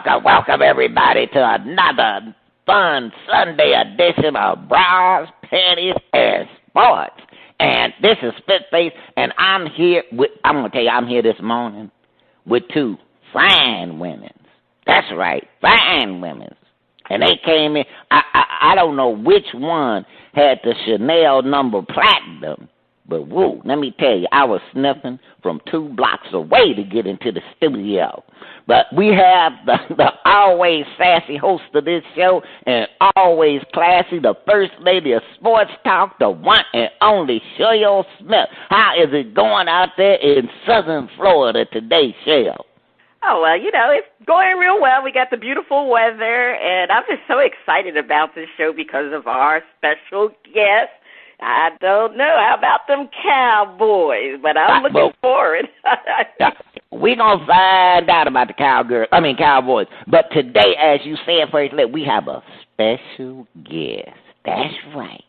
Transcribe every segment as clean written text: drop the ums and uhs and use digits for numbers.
Welcome, everybody, to another fun Sunday edition of Bras, Panties, and Sports. And this is Spitface, and I'm here I'm here this morning with two fine women. That's right, fine women. And they came in, I don't know which one had the Chanel number platinum, but woo, let me tell you, I was sniffing from 2 blocks away to get into the studio. But we have the always sassy host of this show and always classy, the first lady of sports talk, the one and only Cheryl Smith. How is it going out there in southern Florida today, Cheryl? Oh, well, it's going real well. We got the beautiful weather, and I'm just so excited about this show because of our special guest. I don't know. How about them Cowboys? But I'm looking forward. We're going to find out about the Cowboys. But today, as you said, First Lady, we have a special guest. That's right.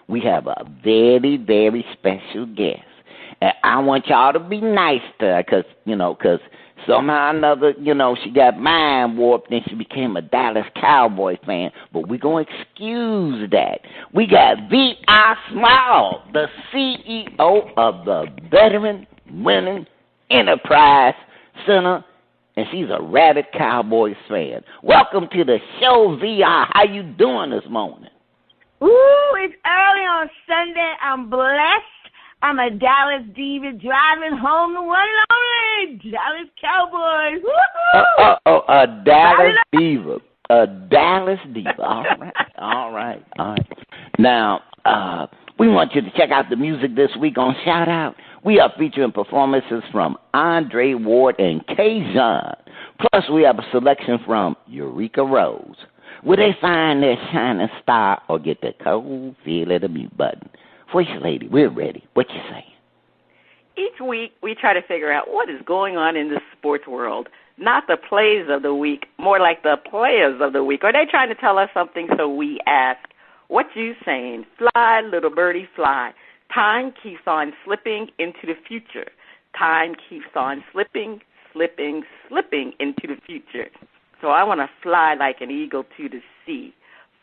We have a very, very special guest. And I want y'all to be nice to her because somehow or another, she got mind warped and she became a Dallas Cowboys fan. But we're going to excuse that. We got V.I. Small, the CEO of the Veteran Women Enterprise Center, and she's a rabid Cowboys fan. Welcome to the show, V.I. How you doing this morning? Ooh, it's early on Sunday. I'm blessed. I'm a Dallas diva driving home the one and only Dallas Cowboys. Woo-hoo! A Dallas diva. A Dallas diva. All right. Now, we want you to check out the music this week on Shout Out. We are featuring performances from Andre Ward and K-John. Plus, we have a selection from Urica Rose. Will they find their shining star or get the cold feel of the mute button? First Lady, we're ready. What you saying? Each week, we try to figure out what is going on in the sports world. Not the plays of the week, more like the players of the week. Are they trying to tell us something? So we ask, what you saying? Fly, little birdie, fly. Time keeps on slipping into the future. Time keeps on slipping into the future. So I want to fly like an eagle to the sea.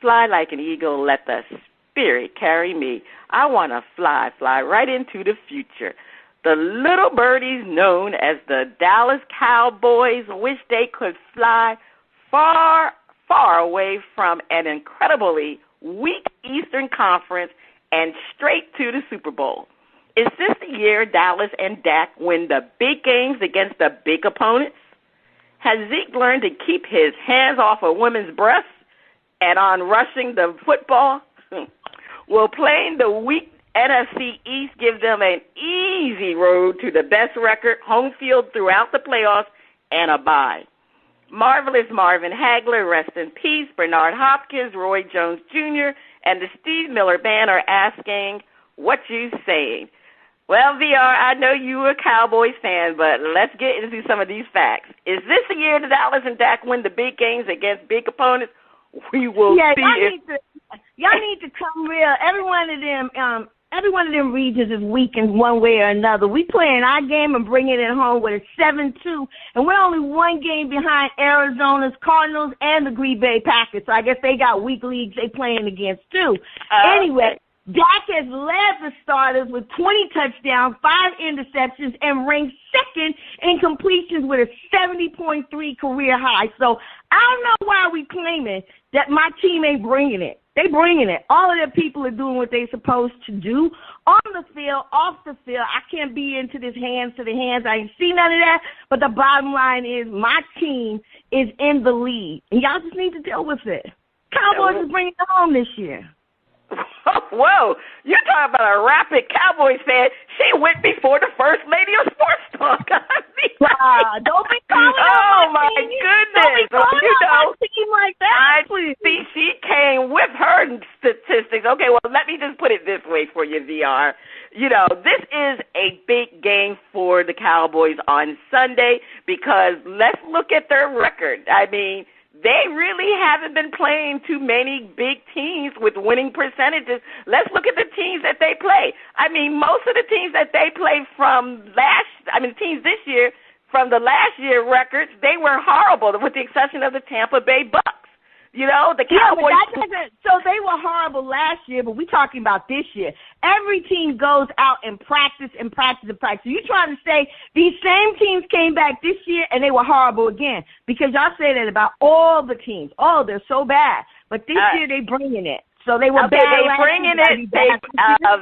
Fly like an eagle, let the Spirit carry me. I want to fly right into the future. The little birdies known as the Dallas Cowboys wish they could fly far, far away from an incredibly weak Eastern Conference and straight to the Super Bowl. Is this the year Dallas and Dak win the big games against the big opponents? Has Zeke learned to keep his hands off of women's breasts and on rushing the football? Will playing the weak NFC East give them an easy road to the best record, home field throughout the playoffs, and a bye? Marvelous Marvin Hagler, rest in peace, Bernard Hopkins, Roy Jones Jr., and the Steve Miller Band are asking, what you saying? Well, VR, I know you a Cowboys fan, but let's get into some of these facts. Is this the year the Dallas and Dak win the big games against big opponents? We will see. Y'all need to come real. Every one of them regions is weak in one way or another. We playing our game and bringing it home with a 7-2, and we're only one game behind Arizona's Cardinals and the Green Bay Packers. So I guess they got weak leagues they playing against too. Anyway, Dak has led the starters with 20 touchdowns, 5 interceptions, and ranks second in completions with a 70.3 career high. So I don't know why we claiming that my team ain't bringing it. They bringing it. All of their people are doing what they're supposed to do. On the field, off the field, I can't be into this hands to the hands. I ain't see none of that. But the bottom line is my team is in the lead. And y'all just need to deal with it. Cowboys is bringing it home this year. Whoa, you're talking about a rapid Cowboys fan. She went before the first lady of sports talk. Don't be calling out my goodness. Don't be calling out my team like that, please. See, she came with her statistics. Okay, well, let me just put it this way for you, VR. This is a big game for the Cowboys on Sunday because let's look at their record. I mean, they really haven't been playing too many big teams with winning percentages. Let's look at the teams that they play. I mean, most of the teams that they play teams this year, from the last year records, they were horrible, with the exception of the Tampa Bay Bucks. You know, the Cowboys. So they were horrible last year, but we're talking about this year. Every team goes out and practice and practice and practice. You're trying to say these same teams came back this year and they were horrible again, because y'all say that about all the teams. Oh, they're so bad. But this year they bringing it. So they were bad. They bringing it.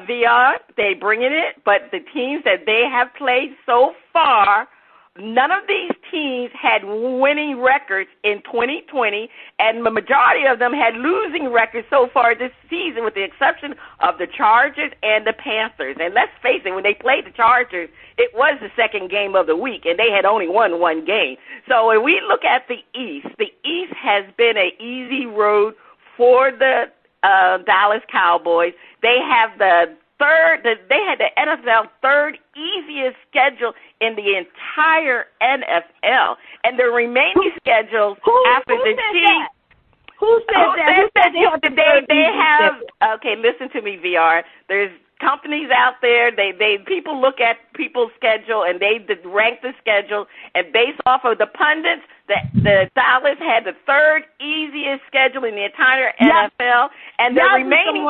VR, they bringing it. But the teams that they have played so far, none of these teams had winning records in 2020, and the majority of them had losing records so far this season, with the exception of the Chargers and the Panthers. And let's face it, when they played the Chargers, it was the second game of the week, and they had only won one game. So when we look at the East has been an easy road for the Dallas Cowboys. They have they had the NFL third easiest schedule in the entire NFL, and the remaining schedules after the Chiefs. Who said that? They have. Okay, listen to me, VR. There's companies out there. People look at people's schedule and they rank the schedule, and based off of the pundits, the Dallas had the third easiest schedule in the entire NFL, and the remaining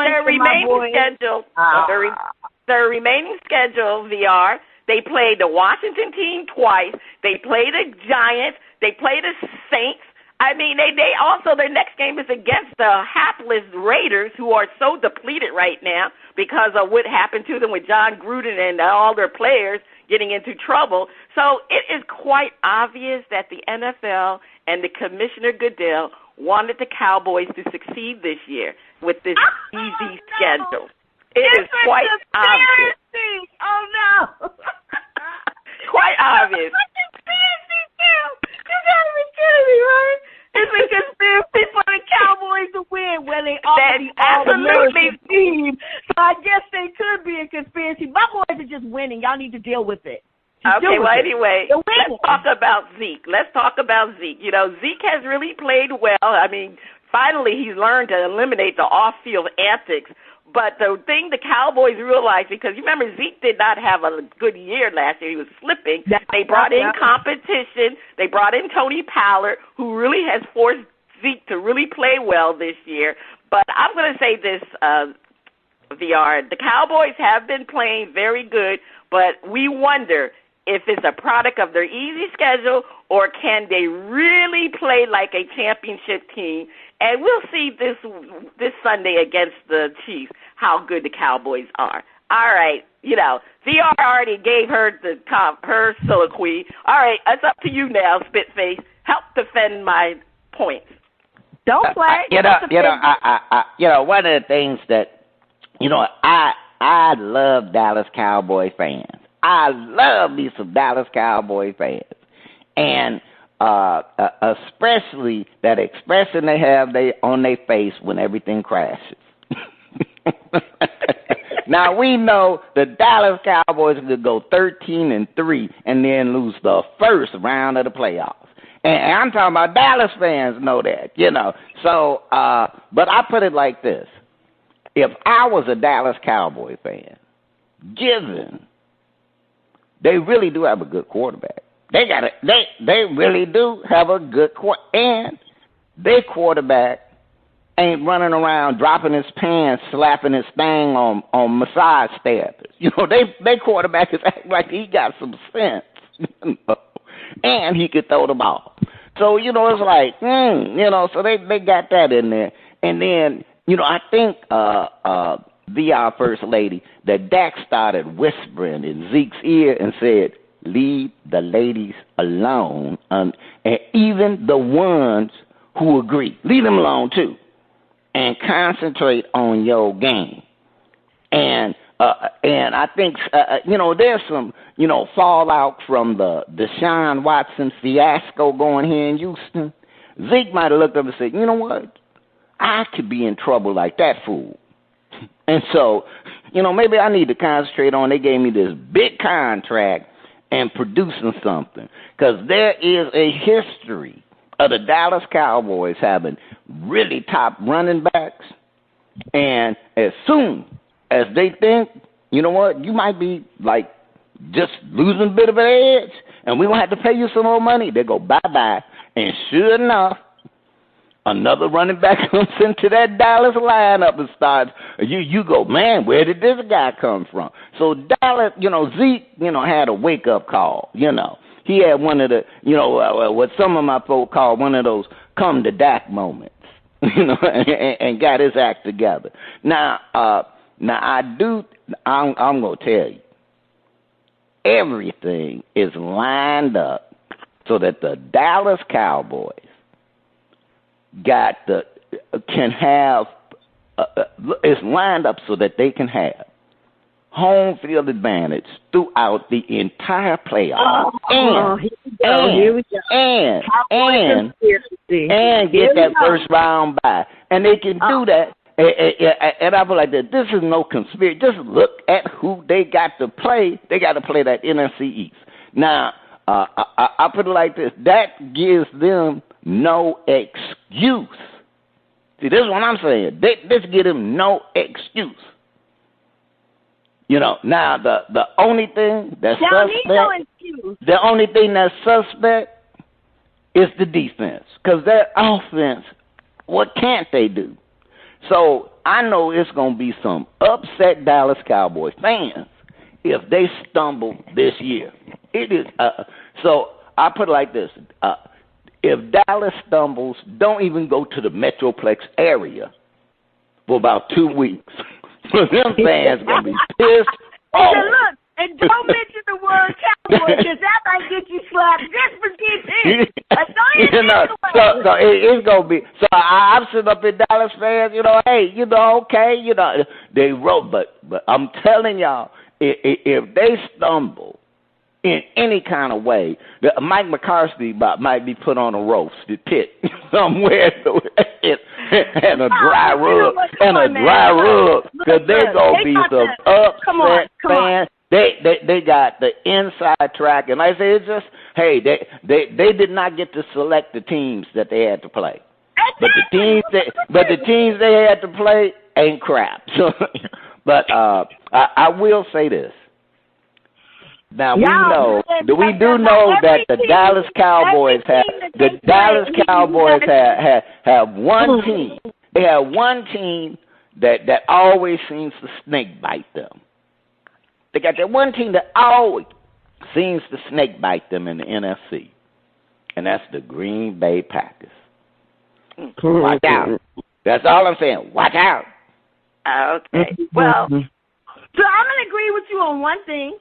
schedule, VR. They played the Washington team twice. They played the Giants. They played the Saints. I mean, they also, their next game is against the hapless Raiders, who are so depleted right now because of what happened to them with John Gruden and all their players getting into trouble. So it is quite obvious that the NFL and the Commissioner Goodell wanted the Cowboys to succeed this year with this easy schedule. It is quite obvious. Oh, no. Quite obvious. You gotta be kidding me, right? It's a conspiracy for the Cowboys to win when they are the all-American team. So I guess they could be a conspiracy. My boys are just winning. Y'all need to deal with it. Anyway, let's talk about Zeke. You know, Zeke has really played well. I mean, finally he's learned to eliminate the off-field antics. But the thing the Cowboys realized, because you remember Zeke did not have a good year last year. He was slipping. They brought in competition. They brought in Tony Pollard, who really has forced Zeke to really play well this year. But I'm going to say this, VR. The Cowboys have been playing very good, but we wonder if it's a product of their easy schedule or can they really play like a championship team. And we'll see this Sunday against the Chiefs how good the Cowboys are. All right, you know, VR already gave her her soliloquy. All right, it's up to you now, Spitface. Help defend my points. Don't play. One of the things that, I love Dallas Cowboy fans. I love me some Dallas Cowboy fans, and especially that expression they have on their face when everything crashes. Now we know the Dallas Cowboys could go 13-3 and then lose the first round of the playoffs. And I'm talking about Dallas fans know that, So, but I put it like this: if I was a Dallas Cowboy fan, given they really do have a good quarterback. They really do have a good quarterback. And their quarterback ain't running around dropping his pants, slapping his thing on massage therapists. Their quarterback is acting like he got some sense. And he could throw the ball. So, it's like, so they got that in there. And then, I think VR First Lady, that Dak started whispering in Zeke's ear and said, leave the ladies alone, and even the ones who agree. Leave them alone, too, and concentrate on your game. And I think, there's some, fallout from the Deshaun Watson fiasco going here in Houston. Zeke might have looked up and said, you know what? I could be in trouble like that fool. And so, maybe I need to concentrate on, they gave me this big contract and producing something. Because there is a history of the Dallas Cowboys having really top running backs. And as soon as they think, you know what, you might be like just losing a bit of an edge, and we're going to have to pay you some more money. They go, bye-bye. And sure enough, another running back comes into that Dallas lineup and starts. You go, man, where did this guy come from? So Dallas, Zeke, had a wake-up call, He had one of the, what some of my folk call one of those come to Dak moments, and got his act together. Now I'm going to tell you, everything is lined up so that the Dallas Cowboys it's lined up so that they can have home field advantage throughout the entire playoff, and get that first round bye, and they can do that. And I feel like that this is no conspiracy. Just look at who they got to play. They got to play that NFC East. Now, I put it like this: that gives them no excuse. See, this is what I'm saying. This gives them no excuse. Now the only thing that's suspect, the only thing that's suspect is the defense, because their offense, what can't they do? So I know it's going to be some upset Dallas Cowboys fans if they stumble this year. It is so I put it like this: if Dallas stumbles, don't even go to the Metroplex area for about 2 weeks. Them fans going to be pissed off. Look, and don't mention the word Cowboys, because that might get you slapped just for getting in. So it's going to be. So I'm sitting up in Dallas fans, hey, okay, they wrote, but I'm telling y'all, if they stumble in any kind of way, Mike McCarthy might be put on a roast pit somewhere and a dry rub, because they're going to be some upset fans. They got the inside track, and like I say, it's just, hey, they did not get to select the teams that they had to play, but the teams they had to play ain't crap. So, but I will say this. Now we do know that the Dallas Cowboys have one team. They have one team that always seems to snake bite them. They got that one team that always seems to snake bite them in the NFC, and that's the Green Bay Packers. Watch out. That's all I'm saying. Watch out. Okay. Well, so I'm going to agree with you on one thing.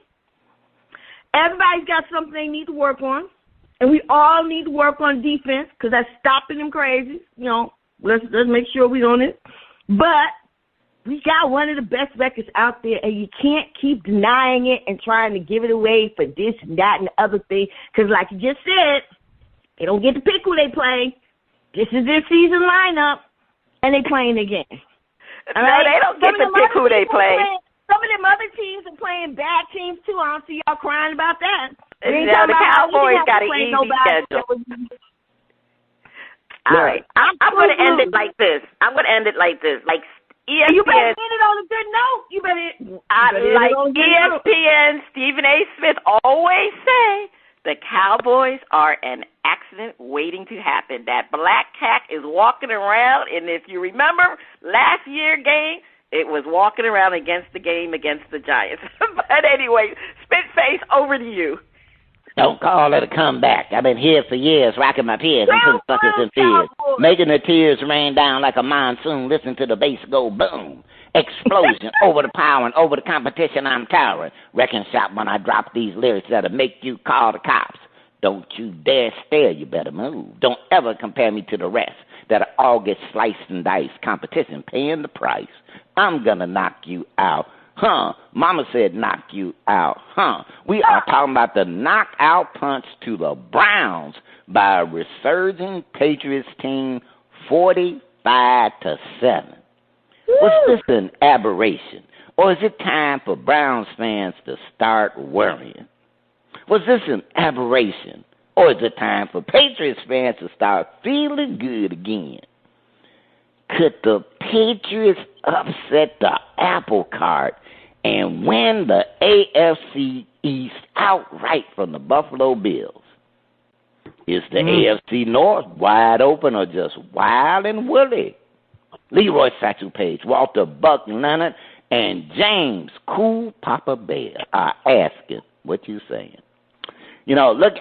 Everybody's got something they need to work on, and we all need to work on defense, because that's stopping them crazy. Let's make sure we on it. But we got one of the best records out there, and you can't keep denying it and trying to give it away for this and that and the other thing, because like you just said, they don't get to pick who they play. This is their season lineup, and they playing again. No, they don't get to pick who they play. Some of them other teams are playing bad teams, too. I don't see y'all crying about that. Now, the Cowboys got an easy schedule. All right. I'm going to end it like this. Like ESPN. You better end it on a good note. You better like ESPN, Stephen A. Smith always say, the Cowboys are an accident waiting to happen. That black cat is walking around, and if you remember last year's game, it was walking around against the game against the Giants. But anyway, Spitface, over to you. Don't call it a comeback. I've been here for years, rocking my peers and putting suckers in fears, making the tears rain down like a monsoon. Listen to the bass go boom. Explosion over the power and over the competition. I'm towering. Wrecking shop when I drop these lyrics that'll make you call the cops. Don't you dare stare, you better move. Don't ever compare me to the rest that all get sliced and diced. Competition paying the price. I'm gonna knock you out. Mama said knock you out. We are talking about the knockout punch to the Browns by a resurging Patriots team, 45-7. Was this an aberration, or is it time for Browns fans to start worrying? Was this an aberration, or is it time for Patriots fans to start feeling good again? Could the Patriots upset the apple cart and win the AFC East outright from the Buffalo Bills? Is the AFC North wide open or just wild and woolly? Leroy Satchel Page, Walter Buck Leonard, and James Cool Papa Bear are asking what you saying. Look,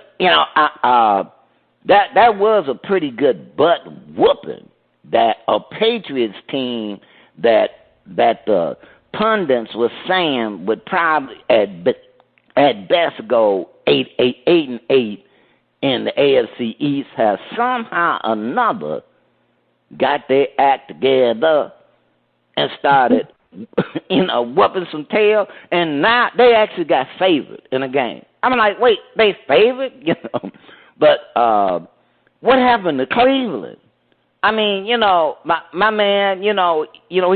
that was a pretty good butt whooping that a Patriots team that the pundits were saying would probably at best go 8-8 in the AFC East has somehow or another got their act together and started, whooping some tail, and now they actually got favored in a game. I'm like, wait, they favored? But what happened to Cleveland? I mean, my man, he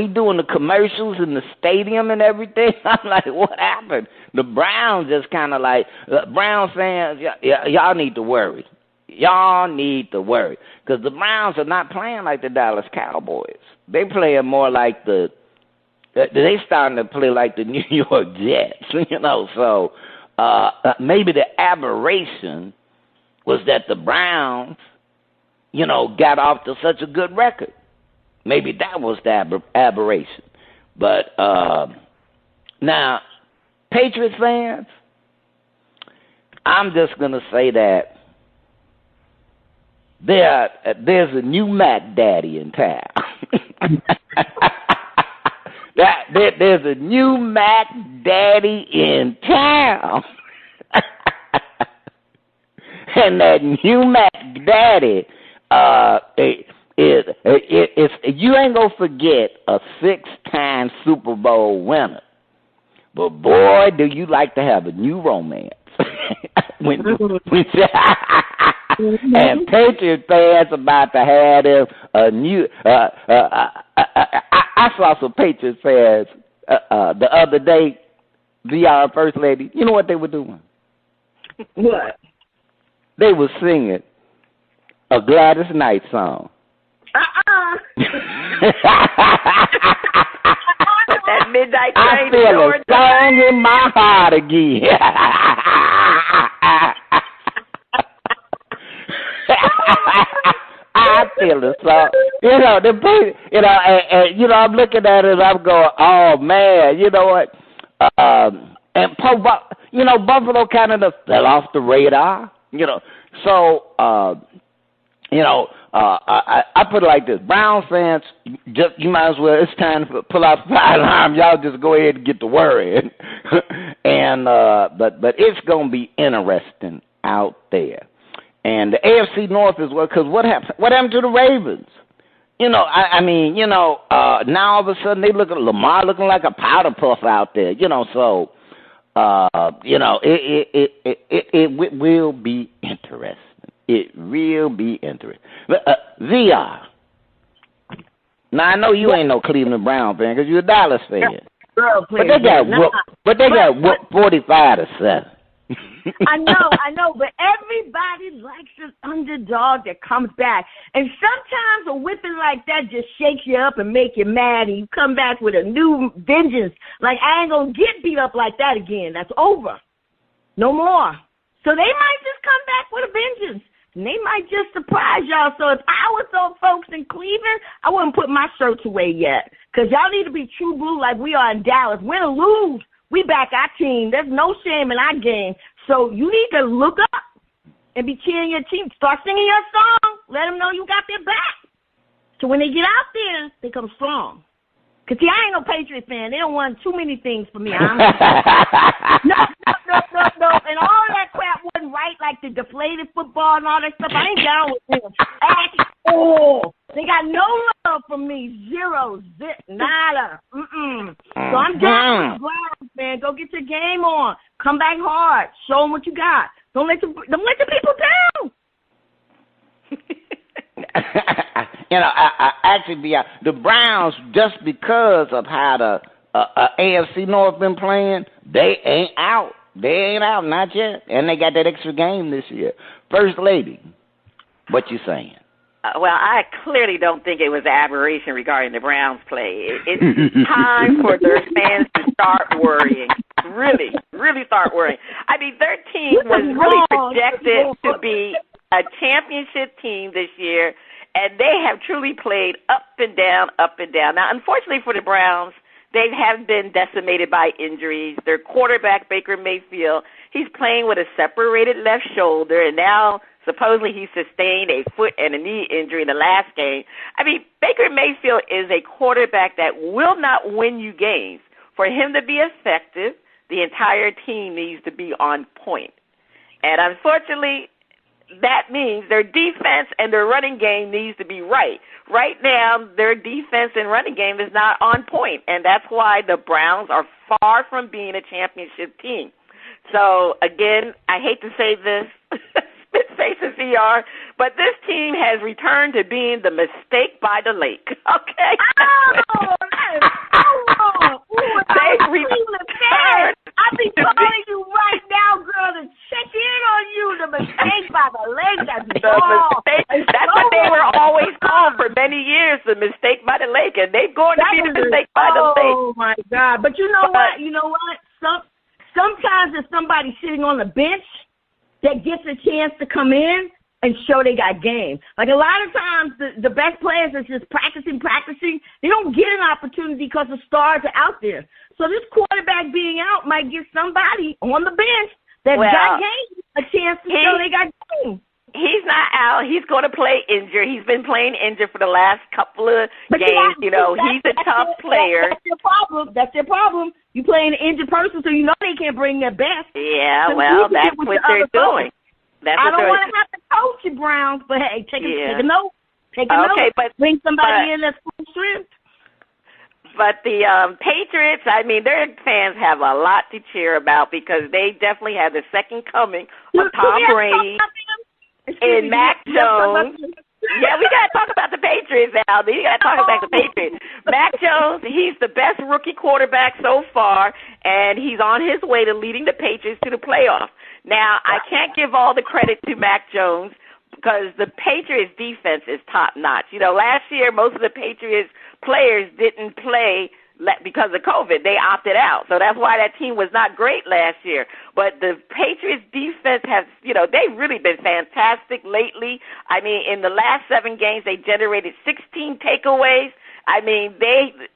doing the commercials in the stadium and everything. I'm like, what happened? The Browns just kind of like, Brown fans, y'all need to worry. Y'all need to worry. Because the Browns are not playing like the Dallas Cowboys. They playing more like they starting to play like the New York Jets, So maybe the aberration was that the Browns, got off to such a good record. Maybe that was the aberration. But now, Patriots fans, I'm just going to say that there's a new Mac Daddy in town. There's a new Mac Daddy in town. And that new Mac Daddy, you ain't gonna forget a 6-time Super Bowl winner. But boy, do you like to have a new romance. And Patriot fans about to have them a new. I saw some Patriot fans the other day. VR First Lady. You know what they were doing? What? They were singing a Gladys Knight song. That midnight I train. feel a song in my heart again. I feel it. So, I'm looking at it and I'm going, oh man, you know what? And Buffalo kind of fell off the radar, So, I put it like this: Browns fans, you might as well. It's time to pull out the fire alarm. Y'all just go ahead and get to worrying. And but it's gonna be interesting out there. And the AFC North is because what happened? What happened to the Ravens? Now all of a sudden they look at Lamar looking like a powder puff out there. So it will be interesting. It will be interesting. But, VR. Now I know you ain't no Cleveland Brown fan because you're a Dallas fan. Girl, but they got whooped 45-7. I know, but everybody likes an underdog that comes back. And sometimes a whipping like that just shakes you up and make you mad, and you come back with a new vengeance. Like, I ain't going to get beat up like that again. That's over. No more. So they might just come back with a vengeance, and they might just surprise y'all. So if I was those folks in Cleveland, I wouldn't put my shirts away yet, because y'all need to be true blue like we are in Dallas. Win or lose, we back our team. There's no shame in our game. So you need to look up and be cheering your team. Start singing your song. Let them know you got their back. So when they get out there, they come strong. Because, see, I ain't no Patriot fan. They don't want too many things for me. No. And all that crap wasn't right, like the deflated football and all that stuff. I ain't down with them. They got no love for me. Zero. Nada. So I'm down with the Browns, man. Go get your game on. Come back hard. Show them what you got. Don't let the people down. Actually, the Browns, just because of how the AFC North been playing, they ain't out. They ain't out, not yet. And they got that extra game this year. First Lady, what you saying? Well, I clearly don't think it was an aberration regarding the Browns' play. It's time for their fans to start worrying. Really, really start worrying. I mean, their team was really projected to be a championship team this year, and they have truly played up and down, up and down. Now, unfortunately for the Browns, they have been decimated by injuries. Their quarterback, Baker Mayfield, he's playing with a separated left shoulder, and now supposedly he sustained a foot and a knee injury in the last game. I mean, Baker Mayfield is a quarterback that will not win you games. For him to be effective, the entire team needs to be on point. And unfortunately, that means their defense and their running game needs to be right. Right now, their defense and running game is not on point, and that's why the Browns are far from being a championship team. So, again, I hate to say this, spit face and VR, but this team has returned to being the mistake by the lake. Okay? Oh, that is so wrong. They've returned. I'll be calling you right now, girl, to check in on you. The mistake by the lake. That's what they were always called for many years, the mistake by the lake, and they're going to be the mistake by the lake. Oh, my God. But you know what? You know what? Sometimes there's somebody sitting on the bench that gets a chance to come in and show they got game. Like a lot of times the best players are just practicing. They don't get an opportunity because the stars are out there. So this quarterback being out might give somebody on the bench that got game a chance to show they got game. He's not out. He's going to play injured. He's been playing injured for the last couple of games. You know, he's a tough player. That's their problem. You play an injured person, so you know they can't bring their best. Yeah, so well, that's what they're doing. I don't want to have to coach you, Browns, but hey, take a note. Take a note. But bring somebody in that's full strength. But the Patriots, I mean, their fans have a lot to cheer about because they definitely have the second coming of Tom Brady and Mac Jones. Yeah, we got to talk about the Patriots now. We got to talk about the Patriots. Mac Jones, he's the best rookie quarterback so far, and he's on his way to leading the Patriots to the playoffs. Now, I can't give all the credit to Mac Jones because the Patriots' defense is top-notch. You know, last year, most of the Patriots players didn't play because of COVID. They opted out. So that's why that team was not great last year. But the Patriots defense has, you know, they've really been fantastic lately. I mean, in the last 7 games, they generated 16 takeaways. I mean,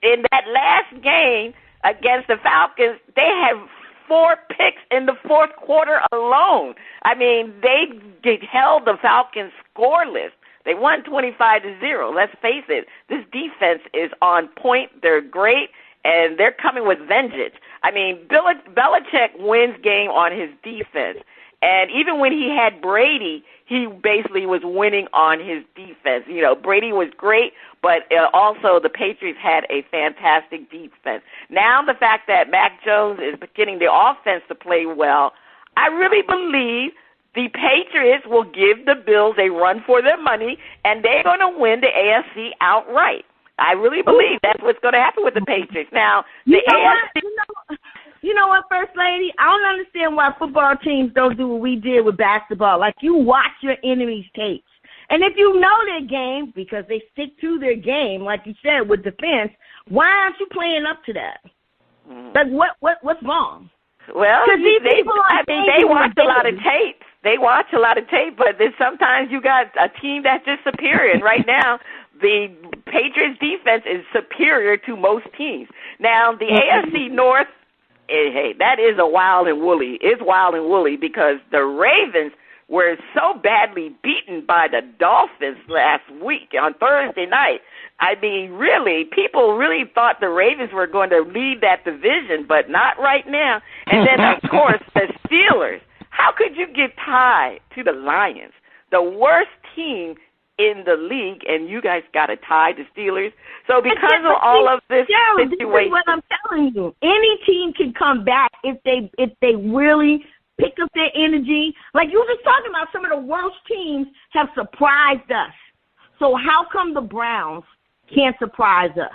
in that last game against the Falcons, they had 4 picks in the fourth quarter alone. I mean, they held the Falcons scoreless. They won 25-0. Let's face it, this defense is on point. They're great, and they're coming with vengeance. I mean, Belichick wins game on his defense. And even when he had Brady, he basically was winning on his defense. You know, Brady was great, but also the Patriots had a fantastic defense. Now the fact that Mac Jones is getting the offense to play well, I really believe the Patriots will give the Bills a run for their money, and they're going to win the AFC outright. I really believe that's what's going to happen with the Patriots. Now, the AFC... You know what, First Lady? I don't understand why football teams don't do what we did with basketball. Like, you watch your enemy's tapes. And if you know their game, because they stick to their game, like you said, with defense, why aren't you playing up to that? Like, what's wrong? Well, they watch a lot of tape. They watch a lot of tape, but then sometimes you got a team that's just superior. And right now, the Patriots' defense is superior to most teams. Now, the AFC North, hey, that is a wild and woolly. It's wild and woolly because the Ravens were so badly beaten by the Dolphins last week on Thursday night. I mean, really, people really thought the Ravens were going to lead that division, but not right now. And then, of course, the Steelers. How could you get tied to the Lions, the worst team in the league, and you guys got to tie the Steelers? So because of all of this situation, this is what I'm telling you. Any team can come back if they really pick up their energy. Like you were just talking about, some of the worst teams have surprised us. So how come the Browns can't surprise us?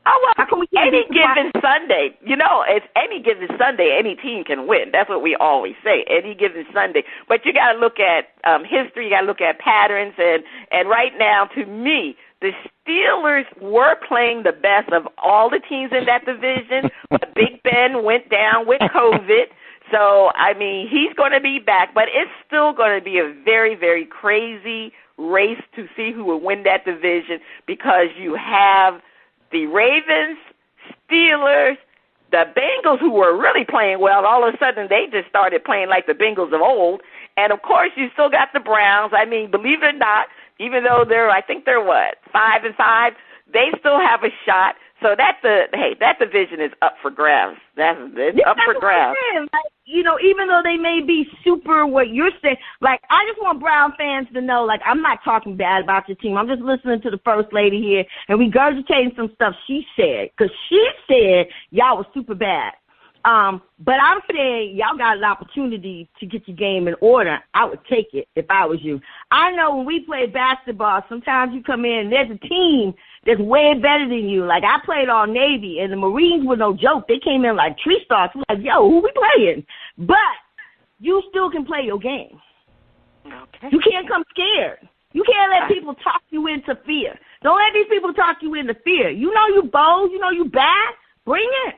Oh, well, How come we can't any given Sunday? It's any given Sunday, any team can win. That's what we always say, any given Sunday. But you got to look at history. You got to look at patterns. And right now, to me, the Steelers were playing the best of all the teams in that division, but Big Ben went down with COVID. So, I mean, he's going to be back, but it's still going to be a very, very crazy race to see who will win that division because you have the Ravens, Steelers, the Bengals, who were really playing well. All of a sudden, they just started playing like the Bengals of old. And, of course, you still got the Browns. I mean, believe it or not, even though they're 5-5, they still have a shot. So that division is up for grabs. It's up for grabs. Like, even though they may be super what you're saying, like, I just want Brown fans to know, like, I'm not talking bad about your team. I'm just listening to the first lady here and regurgitating some stuff she said, because she said y'all was super bad. But I'm saying y'all got an opportunity to get your game in order. I would take it if I was you. I know when we play basketball, sometimes you come in and there's a team that's way better than you. Like, I played all Navy, and the Marines were no joke. They came in like tree stars. We're like, yo, who we playing? But you still can play your game. Okay. You can't come scared. You can't let people talk you into fear. Don't let these people talk you into fear. You know you bold. You know you bad. Bring it.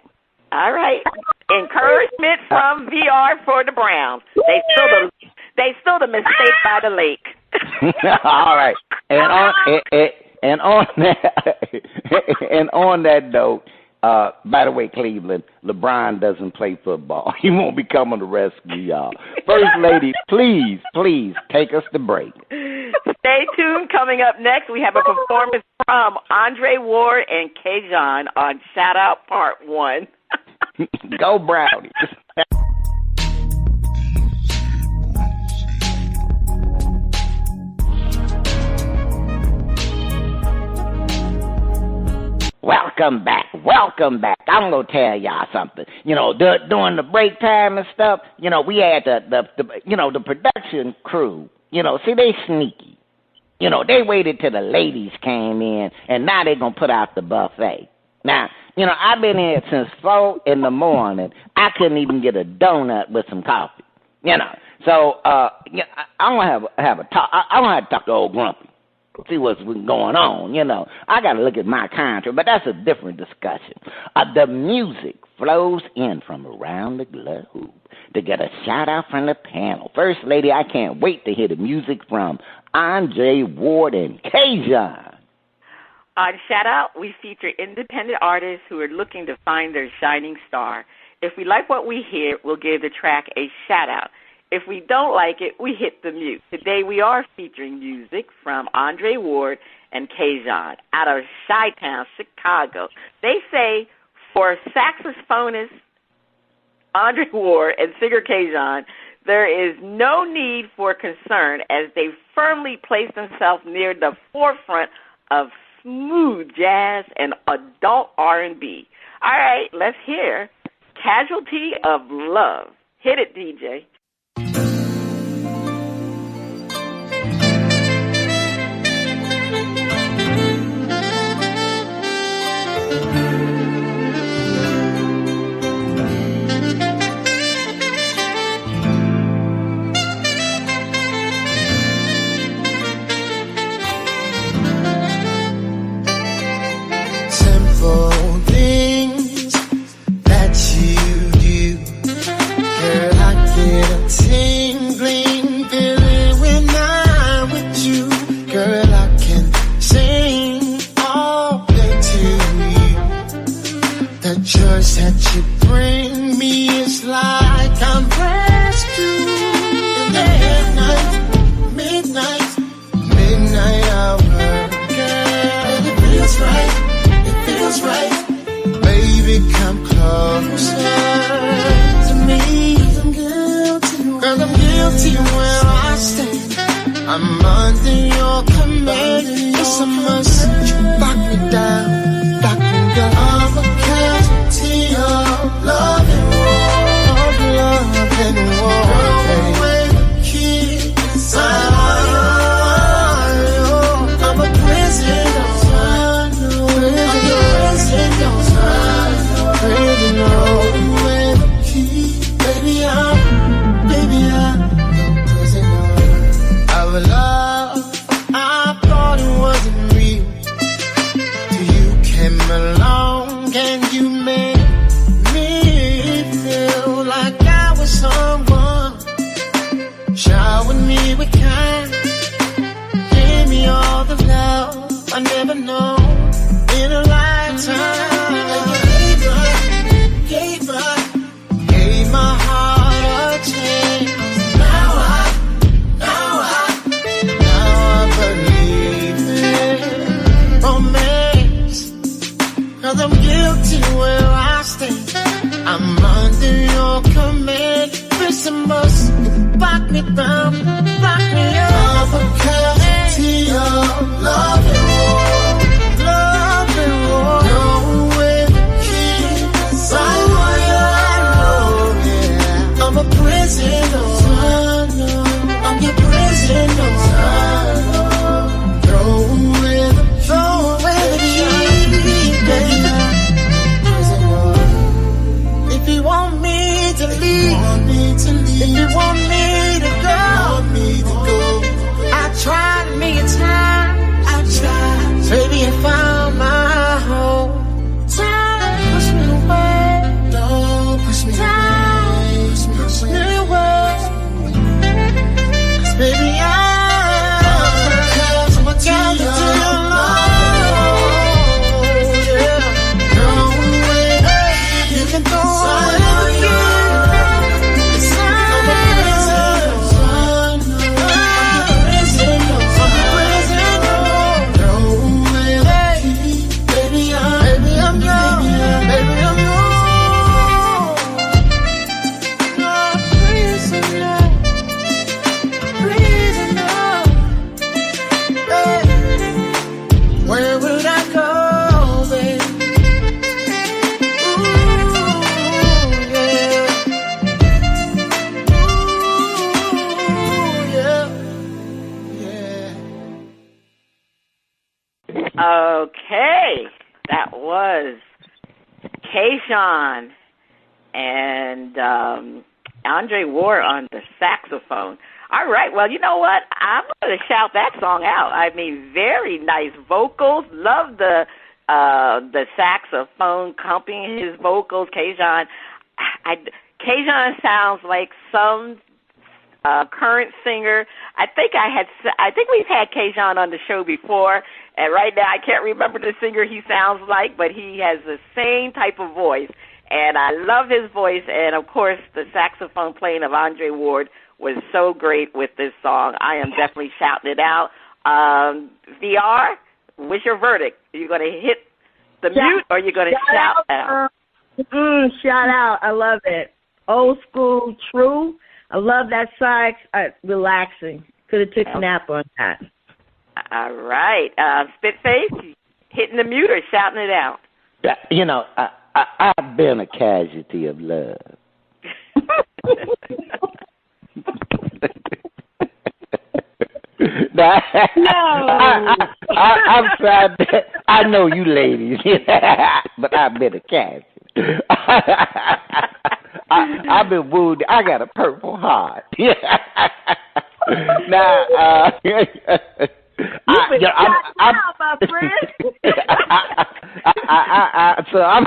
All right. Encouragement from VR for the Browns. They still the mistake by the lake. All right. And on that note, by the way, Cleveland, LeBron doesn't play football. He won't be coming to rescue y'all. First Lady, please take us to break. Stay tuned. Coming up next, we have a performance from Andre Ward and Kajon on Shout Out Part 1. Go Brownies. Welcome back. I'm going to tell y'all something. During the break time and stuff, we had the production crew, see, they sneaky. They waited till the ladies came in, and now they're going to put out the buffet. Now, I've been here since 4 in the morning. I couldn't even get a donut with some coffee, So, I'm going to have a talk. I'm going to have to talk to old Grumpy. See what's going on, I got to look at my contract, but that's a different discussion. The music flows in from around the globe to get a shout-out from the panel. First Lady, I can't wait to hear the music from Andre Ward and Kajon. On Shout Out, we feature independent artists who are looking to find their shining star. If we like what we hear, we'll give the track a shout-out. If we don't like it, we hit the mute. Today we are featuring music from Andre Ward and Kajon out of Chi-Town, Chicago. They say for saxophonist Andre Ward and singer Kajon, there is no need for concern as they firmly place themselves near the forefront of smooth jazz and adult R&B. All right, let's hear Casualty of Love. Hit it, DJ. along and you made me feel like I was someone. Showered me with kind, gave me all the love I never known in a lifetime. Gave my heart a chance. Now I believe in romance. 'Cause I'm guilty where I stand. I'm under your command. This must lock me down, lock me up. Because to your love and war, love and war. No way to keep I'm a prisoner, I'm your prisoner. Throw away the key, baby. If you want me to leave, if you want me to go, I tried me a time, baby, I found my home. Time push me away, don't push me away. Baby, I'm got to your love, yeah. No way, you can throw it again. I'm a prisoner. No way, baby, I'm yours. Baby, I'm yours. Where would I go, babe? Ooh, yeah. Okay, that was Kayshawn and Andre Ward on the saxophone. All right, well, you know what? I'm going to shout that song out. I mean, very nice vocals. Love the saxophone accompanying his vocals. Kayshawn sounds like some current singer. I think we've had Kayshawn on the show before, and right now I can't remember the singer he sounds like, but he has the same type of voice, and I love his voice. And of course, the saxophone playing of Andre Ward was so great with this song. I am definitely shouting it out. VR, what's your verdict? Are you going to hit the mute or are you going to shout out? Shout out. I love it. Old school, true. I love that sax. Relaxing. Could have took a nap on that. All right. Spitface, hitting the mute or shouting it out? You know, I've been a casualty of love. No. I'm sorry. I know you ladies, but I've been a casualty. I've been wounded. I got a Purple Heart. Now, my friend. So I'm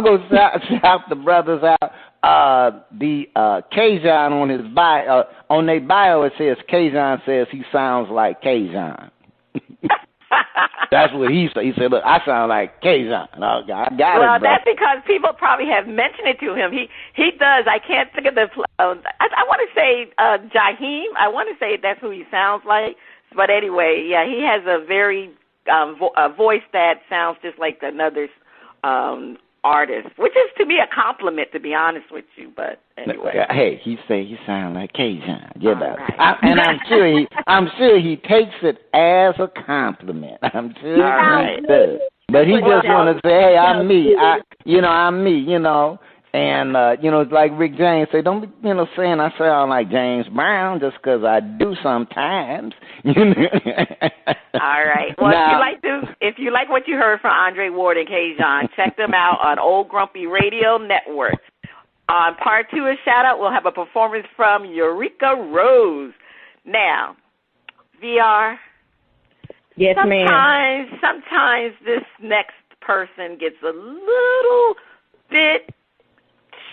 going to shout the brothers out. The Kayshawn on his bio, on their bio it says Kayshawn says he sounds like Kayshawn. That's what he said. He said, "Look, I sound like Kayshawn." I got it. Well, that's because people probably have mentioned it to him. He does. I can't think of the. I want to say Jaheim. I want to say that's who he sounds like. But anyway, yeah, he has a very a voice that sounds just like another artist, which is to me a compliment, to be honest with you. But anyway, hey, he say he sound like Kayshawn. Yeah, right. And I'm sure he takes it as a compliment. I'm sure he does. But he just want to say, hey, I'm me. I'm me. And, it's like Rick James said, don't be, saying I sound like James Brown just because I do sometimes. All right. Well, now, if you like what you heard from Andre Ward and Kayshawn, check them out on Old Grumpy Radio Network. On part 2 of Shout Out, we'll have a performance from Urica Rose. Now, VR, Yes, ma'am. Sometimes this next person gets a little bit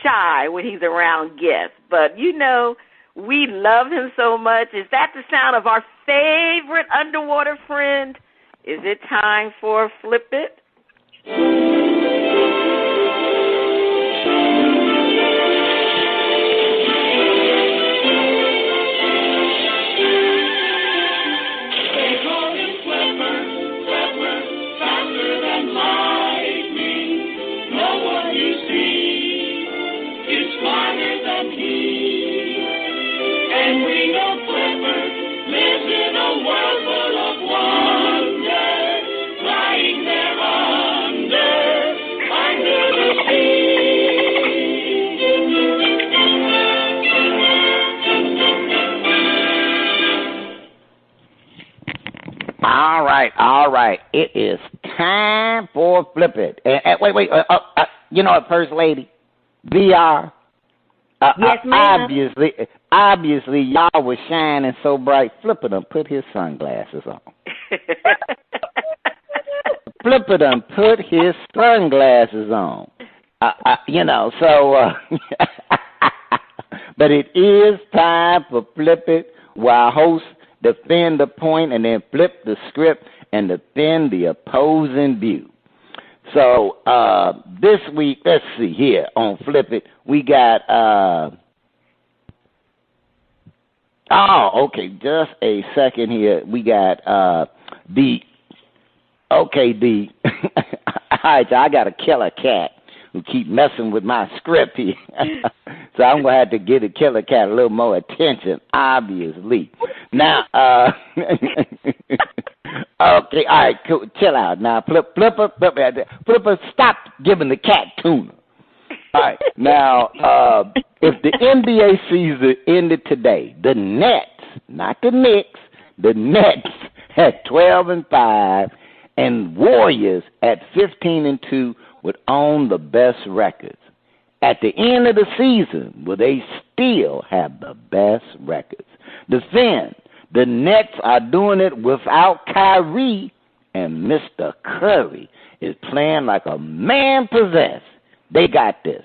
shy when he's around guests. But, you know, we love him so much. Is that the sound of our favorite underwater friend? Is it time for Flip It? All right. It is time for Flip It. Wait. You know what, First Lady? VR. Yes, ma'am. Obviously, y'all was shining so bright. Flipper done put his sunglasses on. Flipper done put his sunglasses on. But it is time for Flip It, while hosts defend the point and then flip the script and defend the opposing view. So this week, let's see here on Flip It, we got just a second here. We got D. All right, so I got a killer cat who keep messing with my script here. So I'm going to have to give the killer cat a little more attention, obviously. Now, okay, all right, cool. Chill out. Now, Flipper, stop giving the cat tuna. All right, now, if the NBA season ended today, the Nets, not the Knicks, the Nets at 12-5, and Warriors at 15-2 would own the best records. At the end of the season, will they still have the best records? Defend. The Nets are doing it without Kyrie, and Mr. Curry is playing like a man possessed. They got this.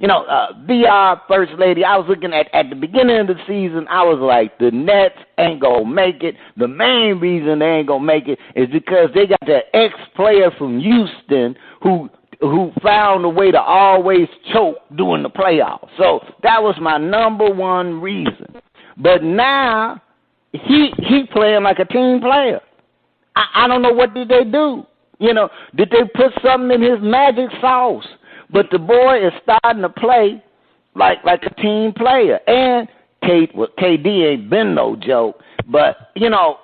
You know, VR First Lady, I was looking at the beginning of the season, I was like, the Nets ain't going to make it. The main reason they ain't going to make it is because they got that ex-player from Houston who found a way to always choke during the playoffs. So that was my number one reason. But now he playing like a team player. I don't know, what did they do? You know, did they put something in his magic sauce? But the boy is starting to play like a team player. And KD ain't been no joke. But, you know,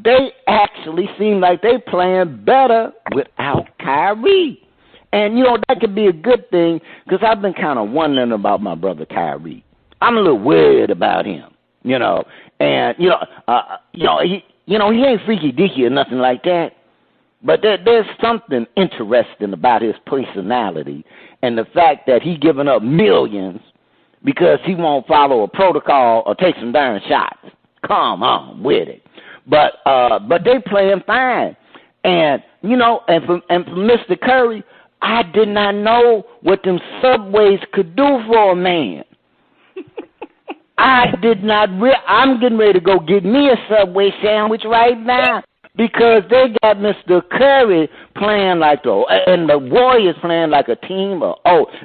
they actually seem like they playing better without Kyrie. And, you know, that could be a good thing because I've been kind of wondering about my brother Kyrie. I'm a little worried about him, you know. And, he ain't freaky deaky or nothing like that. But there's something interesting about his personality and the fact that he giving up millions because he won't follow a protocol or take some darn shots. Come on with it. But they playing fine. And, you know, and for Mr. Curry, I did not know what them Subways could do for a man. I did not. I'm getting ready to go get me a Subway sandwich right now because they got Mr. Curry playing like and the Warriors playing like a team.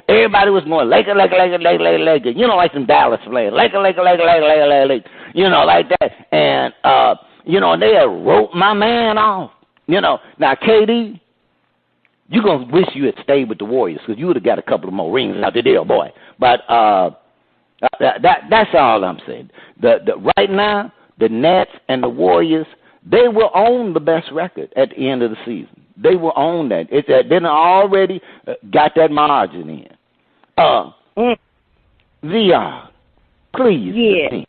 Everybody was more Laker. You know, like some Dallas players. Laker. You know, like that. And, they had wrote my man off. You know, now, KD, you're going to wish you had stayed with the Warriors because you would have got a couple of more rings out the deal, boy. But that's all I'm saying. Right now, the Nets and the Warriors, they will own the best record at the end of the season. They will own that. They already got that margin in. VR, please. Yeah.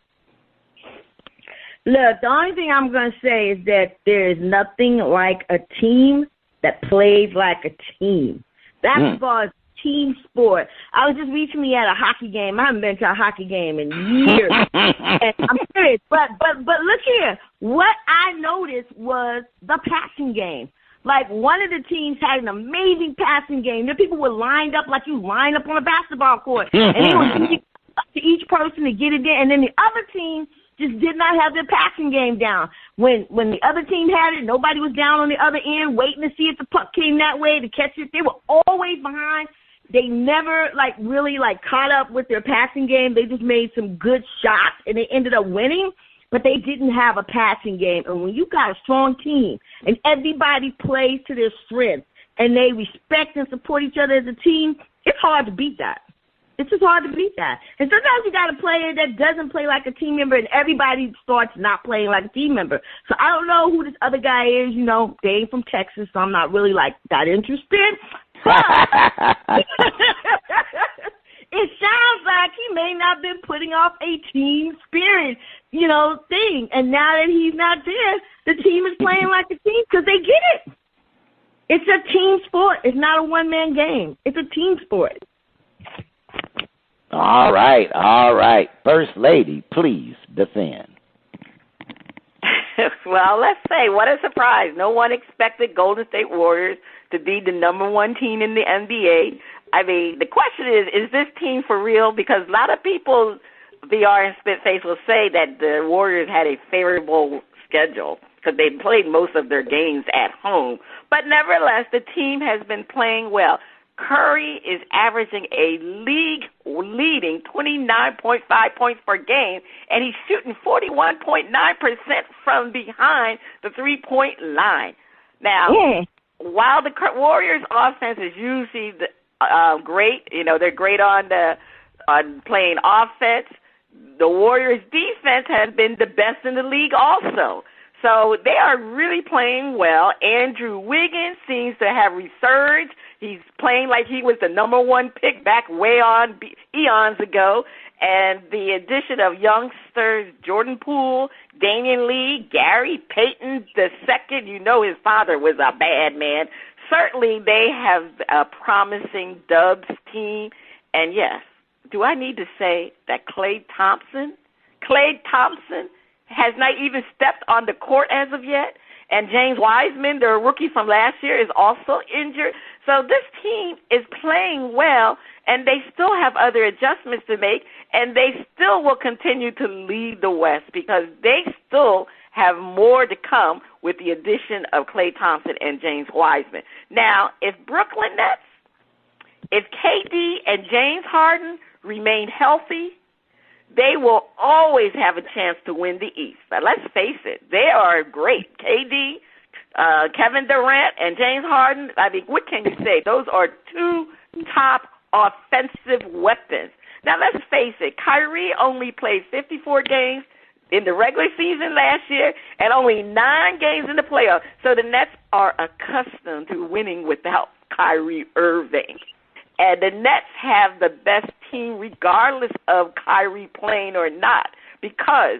Look, the only thing I'm going to say is that there is nothing like a team that plays like a team. Basketball is a team sport. I was just recently at a hockey game. I haven't been to a hockey game in years. And I'm serious. But look here. what I noticed was the passing game. Like, one of the teams had an amazing passing game. The people were lined up like you line up on a basketball court. And they were giving up to each person to get it in. And then the other team just did not have their passing game down. When the other team had it, nobody was down on the other end waiting to see if the puck came that way to catch it. They were always behind. They never, really caught up with their passing game. They just made some good shots, and they ended up winning. But they didn't have a passing game. And when you got a strong team and everybody plays to their strength and they respect and support each other as a team, it's hard to beat that. It's just hard to beat that. And sometimes you got a player that doesn't play like a team member and everybody starts not playing like a team member. So I don't know who this other guy is. They ain't from Texas, so I'm not really that interested. But it sounds like he may not have been putting off a team spirit, thing. And now that he's not there, the team is playing like a team because they get it. It's a team sport. It's not a one-man game. It's a team sport. All right. First Lady, please defend. Well, let's say, what a surprise. No one expected Golden State Warriors to be the number one team in the NBA. I mean, the question is this team for real? Because a lot of people, VR and Spitface, will say that the Warriors had a favorable schedule because they played most of their games at home. But nevertheless, the team has been playing well. Curry is averaging a league-leading 29.5 points per game, and he's shooting 41.9% from behind the three-point line. Now, while the Warriors' offense is usually great, they're great on playing offense, the Warriors' defense has been the best in the league also. So they are really playing well. Andrew Wiggins seems to have resurged. He's playing like he was the number one pick back way on eons ago. And the addition of youngsters Jordan Poole, Damian Lee, Gary Payton II, his father was a bad man. Certainly they have a promising Dubs team. And, yes, do I need to say that Klay Thompson has not even stepped on the court as of yet? And James Wiseman, their rookie from last year, is also injured. So this team is playing well, and they still have other adjustments to make, and they still will continue to lead the West because they still have more to come with the addition of Klay Thompson and James Wiseman. Now, if KD and James Harden remain healthy, they will always have a chance to win the East. But let's face it, they are great. KD, Kevin Durant, and James Harden, I mean, what can you say? Those are two top offensive weapons. Now, let's face it, Kyrie only played 54 games in the regular season last year and only 9 games in the playoffs. So the Nets are accustomed to winning without Kyrie Irving. And the Nets have the best team regardless of Kyrie playing or not because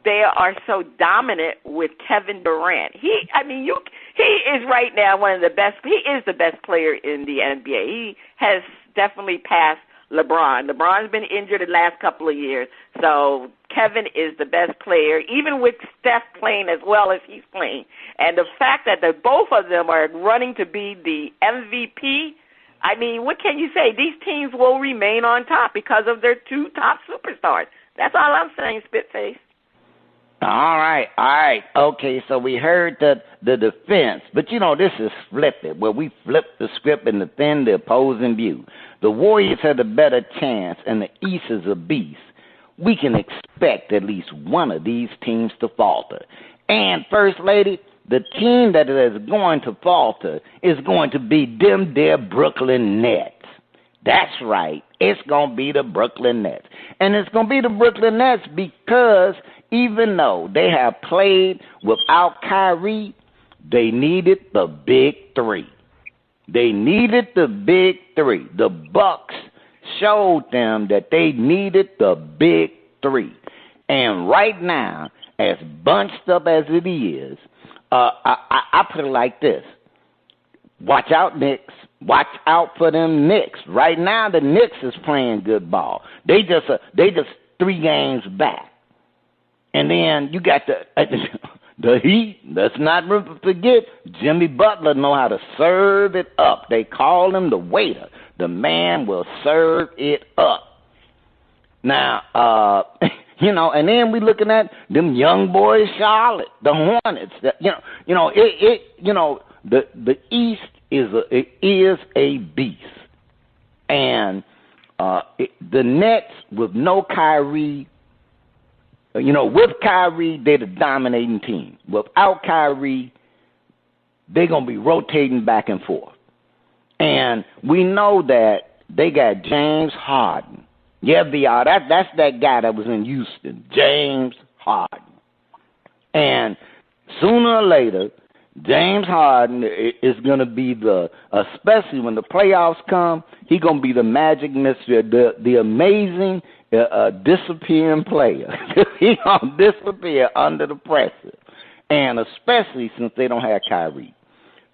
they are so dominant with Kevin Durant. He is right now one of the best. He is the best player in the NBA. He has definitely passed LeBron. LeBron's been injured the last couple of years, so Kevin is the best player, even with Steph playing as well as he's playing. And the fact that both of them are running to be the MVP, I mean, what can you say? These teams will remain on top because of their two top superstars. That's all I'm saying, Spitface. All right. Okay, so we heard the defense, but this is flipped it, where we flip the script and defend the opposing view. The Warriors have a better chance, and the East is a beast. We can expect at least one of these teams to falter. And, First Lady, the team that is going to falter is going to be them there Brooklyn Nets. That's right. It's going to be the Brooklyn Nets. And it's going to be the Brooklyn Nets because even though they have played without Kyrie, they needed the big three. They needed the big three. The Bucks showed them that they needed the big three. And right now, as bunched up as it is, I put it like this. Watch out, Knicks. Watch out for them Knicks. Right now, the Knicks is playing good ball. They just 3 games back. And then you got The Heat, let's not forget, Jimmy Butler know how to serve it up. They call him the waiter. The man will serve it up. Now, and then we looking at them young boys, Charlotte, the Hornets. The East is a beast, and the Nets with no Kyrie. With Kyrie, they're the dominating team. Without Kyrie, they're going to be rotating back and forth. And we know that they got James Harden. Yeah, VR, that's that guy that was in Houston, James Harden. And sooner or later, James Harden is going to be especially when the playoffs come, he's going to be the magic mystery, the amazing disappearing player. He's going to disappear under the pressure, and especially since they don't have Kyrie.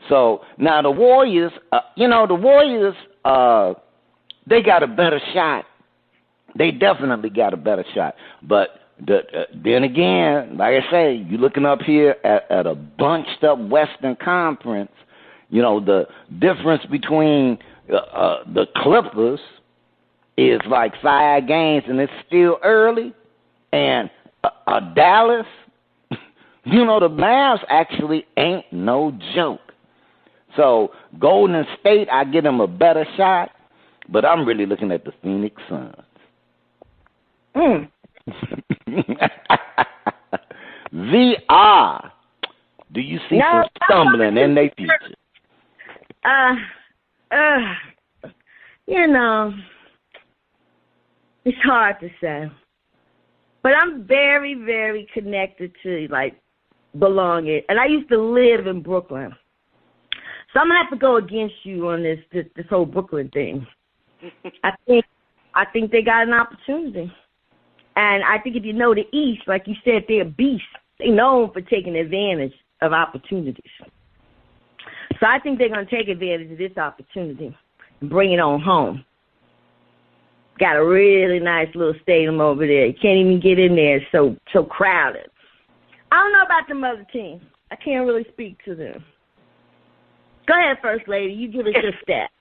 So now the Warriors, they got a better shot. They definitely got a better shot. But then again, like I say, you're looking up here at a bunched up Western Conference. The difference between the Clippers is like 5 games, and it's still early. And Dallas, the Mavs actually ain't no joke. So Golden State, I give them a better shot, but I'm really looking at the Phoenix Suns. VR, do you see some stumbling in their future? It's hard to say. But I'm very, very connected to, belonging. And I used to live in Brooklyn. So I'm going to have to go against you on this whole Brooklyn thing. I think they got an opportunity. And I think if you know the East, like you said, they're beasts. They're known for taking advantage of opportunities. So I think they're going to take advantage of this opportunity and bring it on home. Got a really nice little stadium over there. You can't even get in there. It's so crowded. I don't know about them other teams. I can't really speak to them. Go ahead, First Lady. You give us your stat.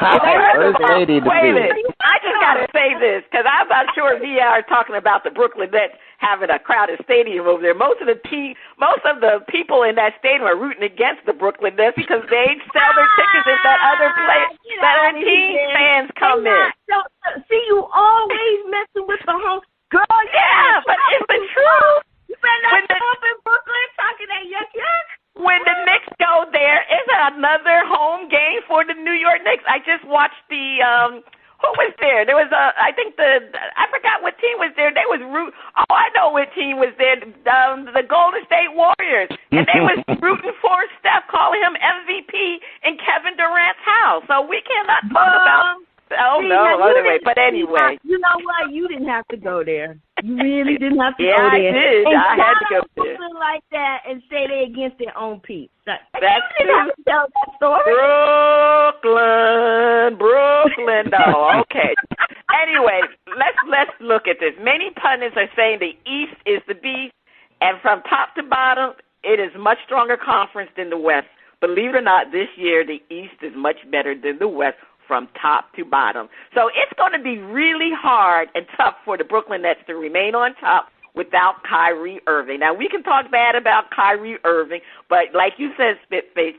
First Lady, I just got to say this, because I'm not sure VR is talking about the Brooklyn Nets having a crowded stadium over there. Most of the people in that stadium are rooting against the Brooklyn Nets because they sell their tickets if that other team fans come in. See, you always messing with the home. Girl, yeah, but it's the truth. You better not come up in Brooklyn talking that yuck. When the Knicks go there, it's another home game for the New York Knicks. I just watched who was there? There was I forgot what team was there. They was I know what team was there. The Golden State Warriors, and they was rooting for Steph, calling him MVP in Kevin Durant's house. So we cannot talk about. But anyway. You know what? You didn't have to go there. You really didn't have to go there. Yeah, I did. I had to go there. Something like that and say they against their own peeps. That's you didn't have to tell that story. Brooklyn. No, okay. Anyway, let's look at this. Many pundits are saying the East is the beast, and from top to bottom, it is a much stronger conference than the West. Believe it or not, this year the East is much better than the West, from top to bottom. So it's going to be really hard and tough for the Brooklyn Nets to remain on top without Kyrie Irving. Now, we can talk bad about Kyrie Irving, but like you said, Spitface,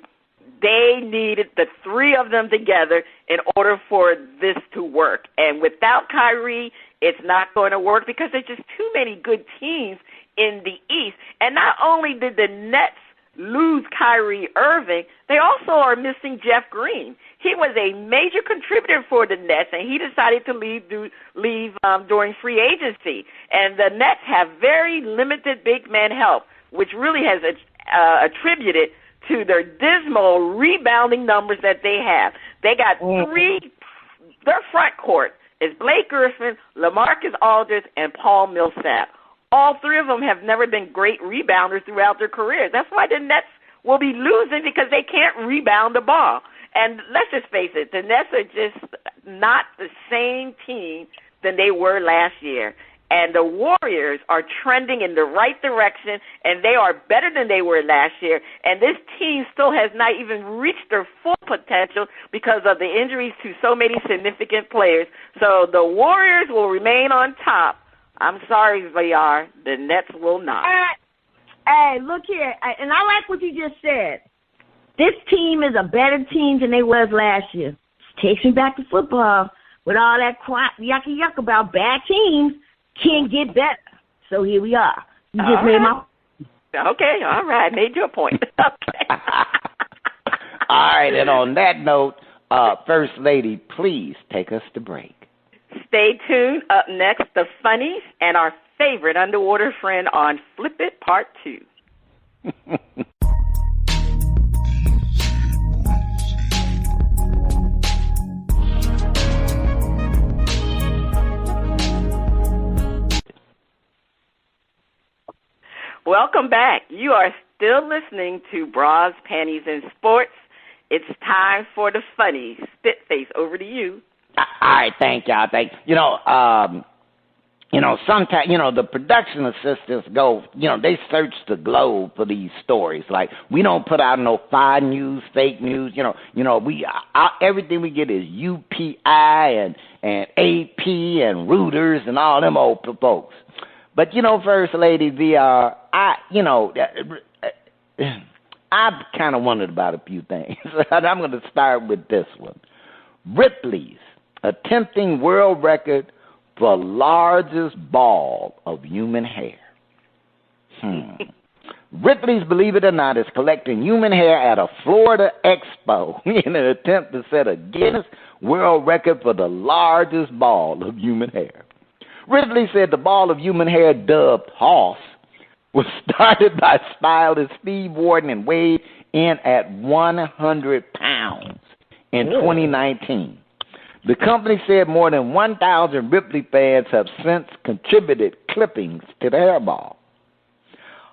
they needed the three of them together in order for this to work. And without Kyrie, it's not going to work because there's just too many good teams in the East. And not only did the Nets lose Kyrie Irving, they also are missing Jeff Green. He was a major contributor for the Nets, and he decided to leave during free agency. And the Nets have very limited big man help, which really has attributed to their dismal rebounding numbers that they have. They got their front court is Blake Griffin, LaMarcus Aldridge, and Paul Millsap. All three of them have never been great rebounders throughout their careers. That's why the Nets will be losing, because they can't rebound the ball. And let's just face it, the Nets are just not the same team than they were last year. And the Warriors are trending in the right direction, and they are better than they were last year. And this team still has not even reached their full potential because of the injuries to so many significant players. So the Warriors will remain on top. I'm sorry, VR, the Nets will not. Hey, look here, and I like what you just said. This team is a better team than they was last year. It takes me back to football with all that yucky yuck about bad teams can't get better. So here we are. You just made my... Okay, all right, made your point. Okay. All right, and on that note, First Lady, please take us to break. Stay tuned. Up next, the Funnies and our favorite underwater friend on Flip It Part 2. Welcome back. You are still listening to Bras, Panties, and Sports. It's time for the Funnies. Spitface, over to you. All right, thank y'all. Sometimes, the production assistants go, they search the globe for these stories. Like, we don't put out no fire news, fake news. Everything we get is UPI and AP and Reuters and all them old folks. But, First Lady VR, I've kind of wondered about a few things. I'm going to start with this one. Ripley's attempting world record for largest ball of human hair. Ripley's, believe it or not, is collecting human hair at a Florida expo in an attempt to set a Guinness World Record for the largest ball of human hair. Ripley said the ball of human hair, dubbed Hoss, was started by stylist Steve Warden and weighed in at 100 pounds in 2019. The company said more than 1,000 Ripley fans have since contributed clippings to the hairball.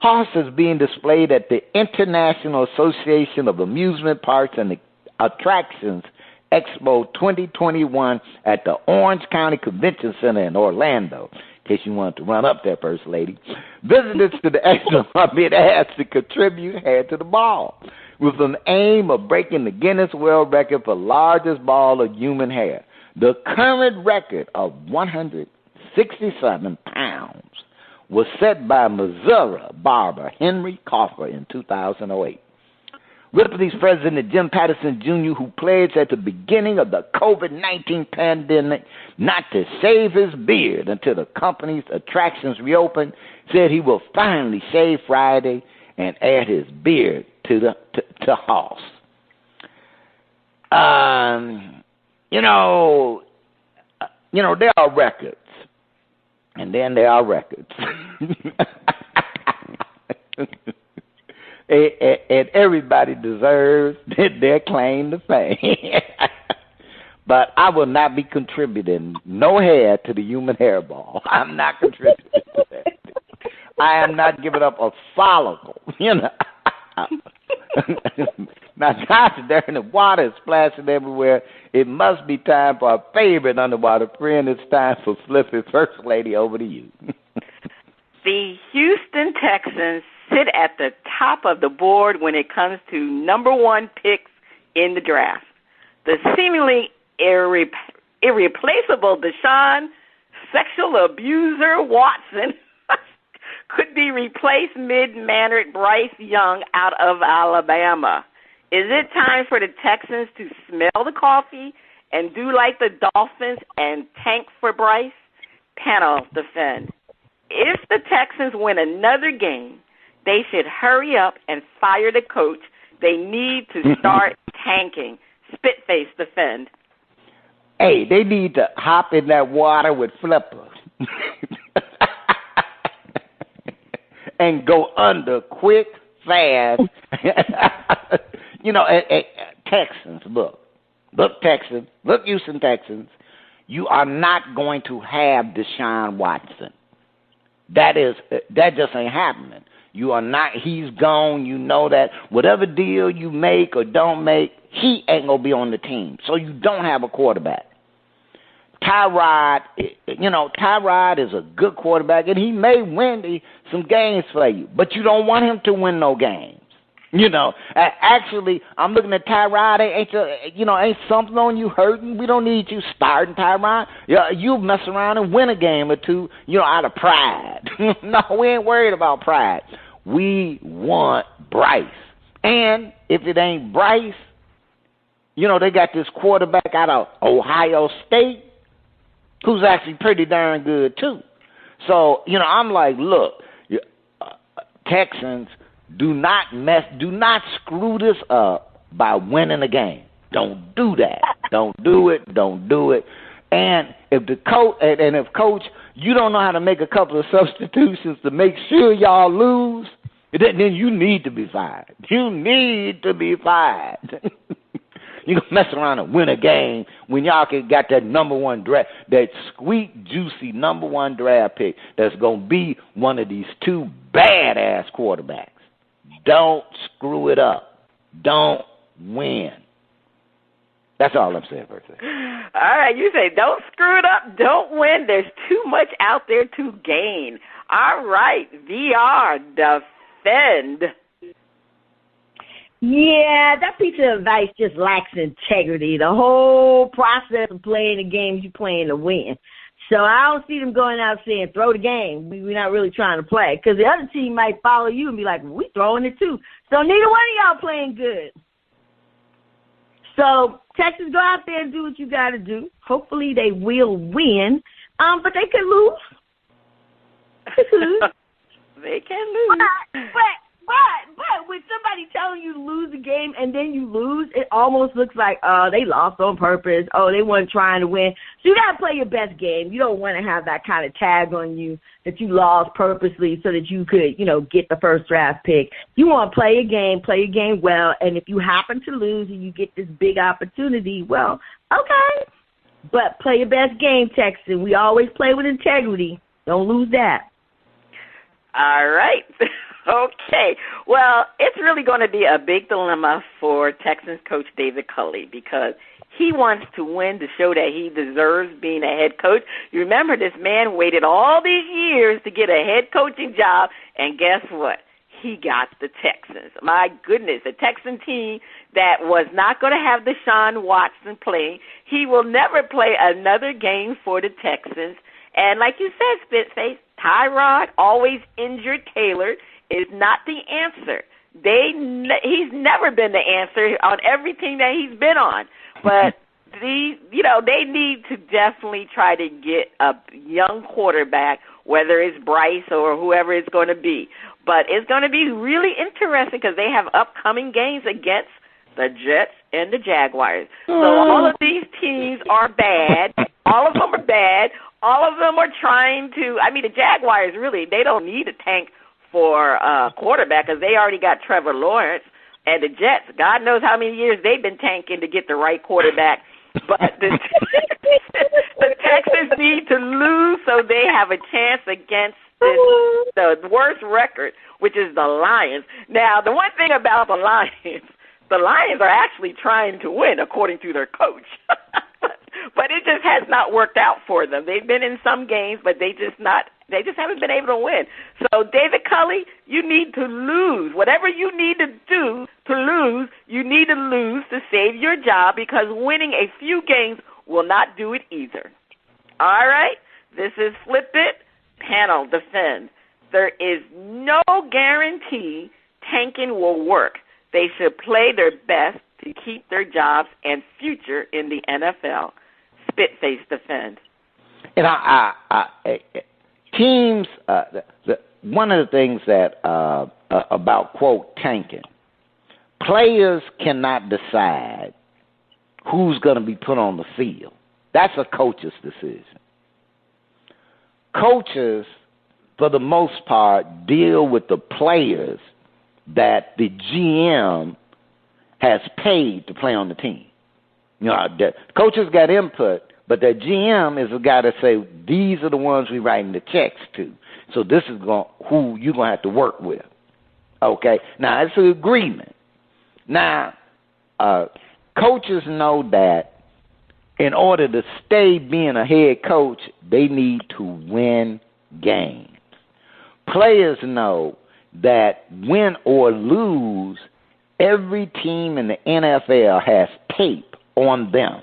Hoss is being displayed at the International Association of Amusement Parks and Attractions Expo 2021 at the Orange County Convention Center in Orlando, in case you wanted to run up there, First Lady. Visitors to the expo are being asked to contribute hair to the ball, with an aim of breaking the Guinness World Record for largest ball of human hair. The current record of 167 pounds was set by Missouri barber Henry Coffer in 2008. Ripley's president, Jim Patterson Jr., who pledged at the beginning of the COVID-19 pandemic not to shave his beard until the company's attractions reopened, said he will finally shave Friday and add his beard to Hoss. There are records, and then there are records. And everybody deserves their claim to fame. But I will not be contributing no hair to the human hairball. I'm not contributing to that. I am not giving up a follicle, Now, gosh, darn, the water is splashing everywhere. It must be time for our favorite underwater friend. It's time for Flippy. First Lady, over to you. The Houston Texans sit at the top of the board when it comes to number one picks in the draft. The seemingly irreplaceable Deshaun sexual abuser Watson could be replaced mid-mannered Bryce Young out of Alabama. Is it time for the Texans to smell the coffee and do like the Dolphins and tank for Bryce? Panel, defend. If the Texans win another game, they should hurry up and fire the coach. They need to start tanking. Spitface, defend. Hey, they need to hop in that water with Flipper and go under quick, fast. Texans, look, Texans, look, Houston Texans, you are not going to have Deshaun Watson. That just ain't happening. You are not, he's gone, you know that. Whatever deal you make or don't make, he ain't going to be on the team. So you don't have a quarterback. Tyrod is a good quarterback, and he may win some games for you, but you don't want him to win no games. Actually, I'm looking at Tyrod. Ain't something on you hurting? We don't need you starting Tyrod. You mess around and win a game or two, out of pride. No, we ain't worried about pride. We want Bryce. And if it ain't Bryce, they got this quarterback out of Ohio State who's actually pretty darn good too. So, I'm like, look, Texans, do not screw this up by winning a game. Don't do that. Don't do it. And if coach, you don't know how to make a couple of substitutions to make sure y'all lose, then you need to be fired. You need to be fired. You can mess around and win a game when y'all got that number one draft, that sweet, juicy number one draft pick that's going to be one of these two badass quarterbacks. Don't screw it up. Don't win. That's all I'm saying, Birthday. All right, you say don't screw it up, don't win. There's too much out there to gain. All right, VR, defend. Yeah, that piece of advice just lacks integrity. The whole process of playing the games you playing to win. So I don't see them going out saying, throw the game. We're not really trying to play. Because the other team might follow you and be like, well, we throwing it too. So neither one of y'all playing good. So Texas, go out there and do what you got to do. Hopefully they will win. But they could lose. They can lose. But with somebody telling you to lose the game and then you lose, it almost looks like, they lost on purpose. Oh, they weren't trying to win. So you got to play your best game. You don't want to have that kind of tag on you that you lost purposely so that you could, get the first draft pick. You want to play your game well, and if you happen to lose and you get this big opportunity, well, okay. But play your best game, Texan. We always play with integrity. Don't lose that. All right. Okay. Well, it's really going to be a big dilemma for Texans coach David Culley because he wants to win to show that he deserves being a head coach. You remember this man waited all these years to get a head coaching job, and guess what? He got the Texans. My goodness, a Texan team that was not going to have Deshaun Watson playing. He will never play another game for the Texans. And like you said, Spitface, Tyrod, always injured Taylor, is not the answer. He's never been the answer on everything that he's been on. But they need to definitely try to get a young quarterback, whether it's Bryce or whoever it's going to be. But it's going to be really interesting because they have upcoming games against the Jets and the Jaguars. So all of these teams are bad. All of them are bad. All of them are trying to. The Jaguars really, they don't need a tank for quarterback because they already got Trevor Lawrence, and the Jets, God knows how many years they've been tanking to get the right quarterback. But the Texans need to lose so they have a chance against the worst record, which is the Lions. Now, the one thing about the Lions are actually trying to win according to their coach. But it just has not worked out for them. They've been in some games, but they just haven't been able to win. So, David Culley, you need to lose. Whatever you need to do to lose, you need to lose to save your job because winning a few games will not do it either. All right? This is Flip It, Panel Defend. There is no guarantee tanking will work. They should play their best to keep their jobs and future in the NFL. Spitface Defend. And teams, one of the things that about, quote, tanking, players cannot decide who's going to be put on the field. That's a coach's decision. Coaches, for the most part, deal with the players that the GM has paid to play on the team. The coaches got input, but the GM is the guy to say, these are the ones we're writing the checks to. So this is who you're going to have to work with. Okay? Now, it's an agreement. Now, coaches know that in order to stay being a head coach, they need to win games. Players know that win or lose, every team in the NFL has tape on them.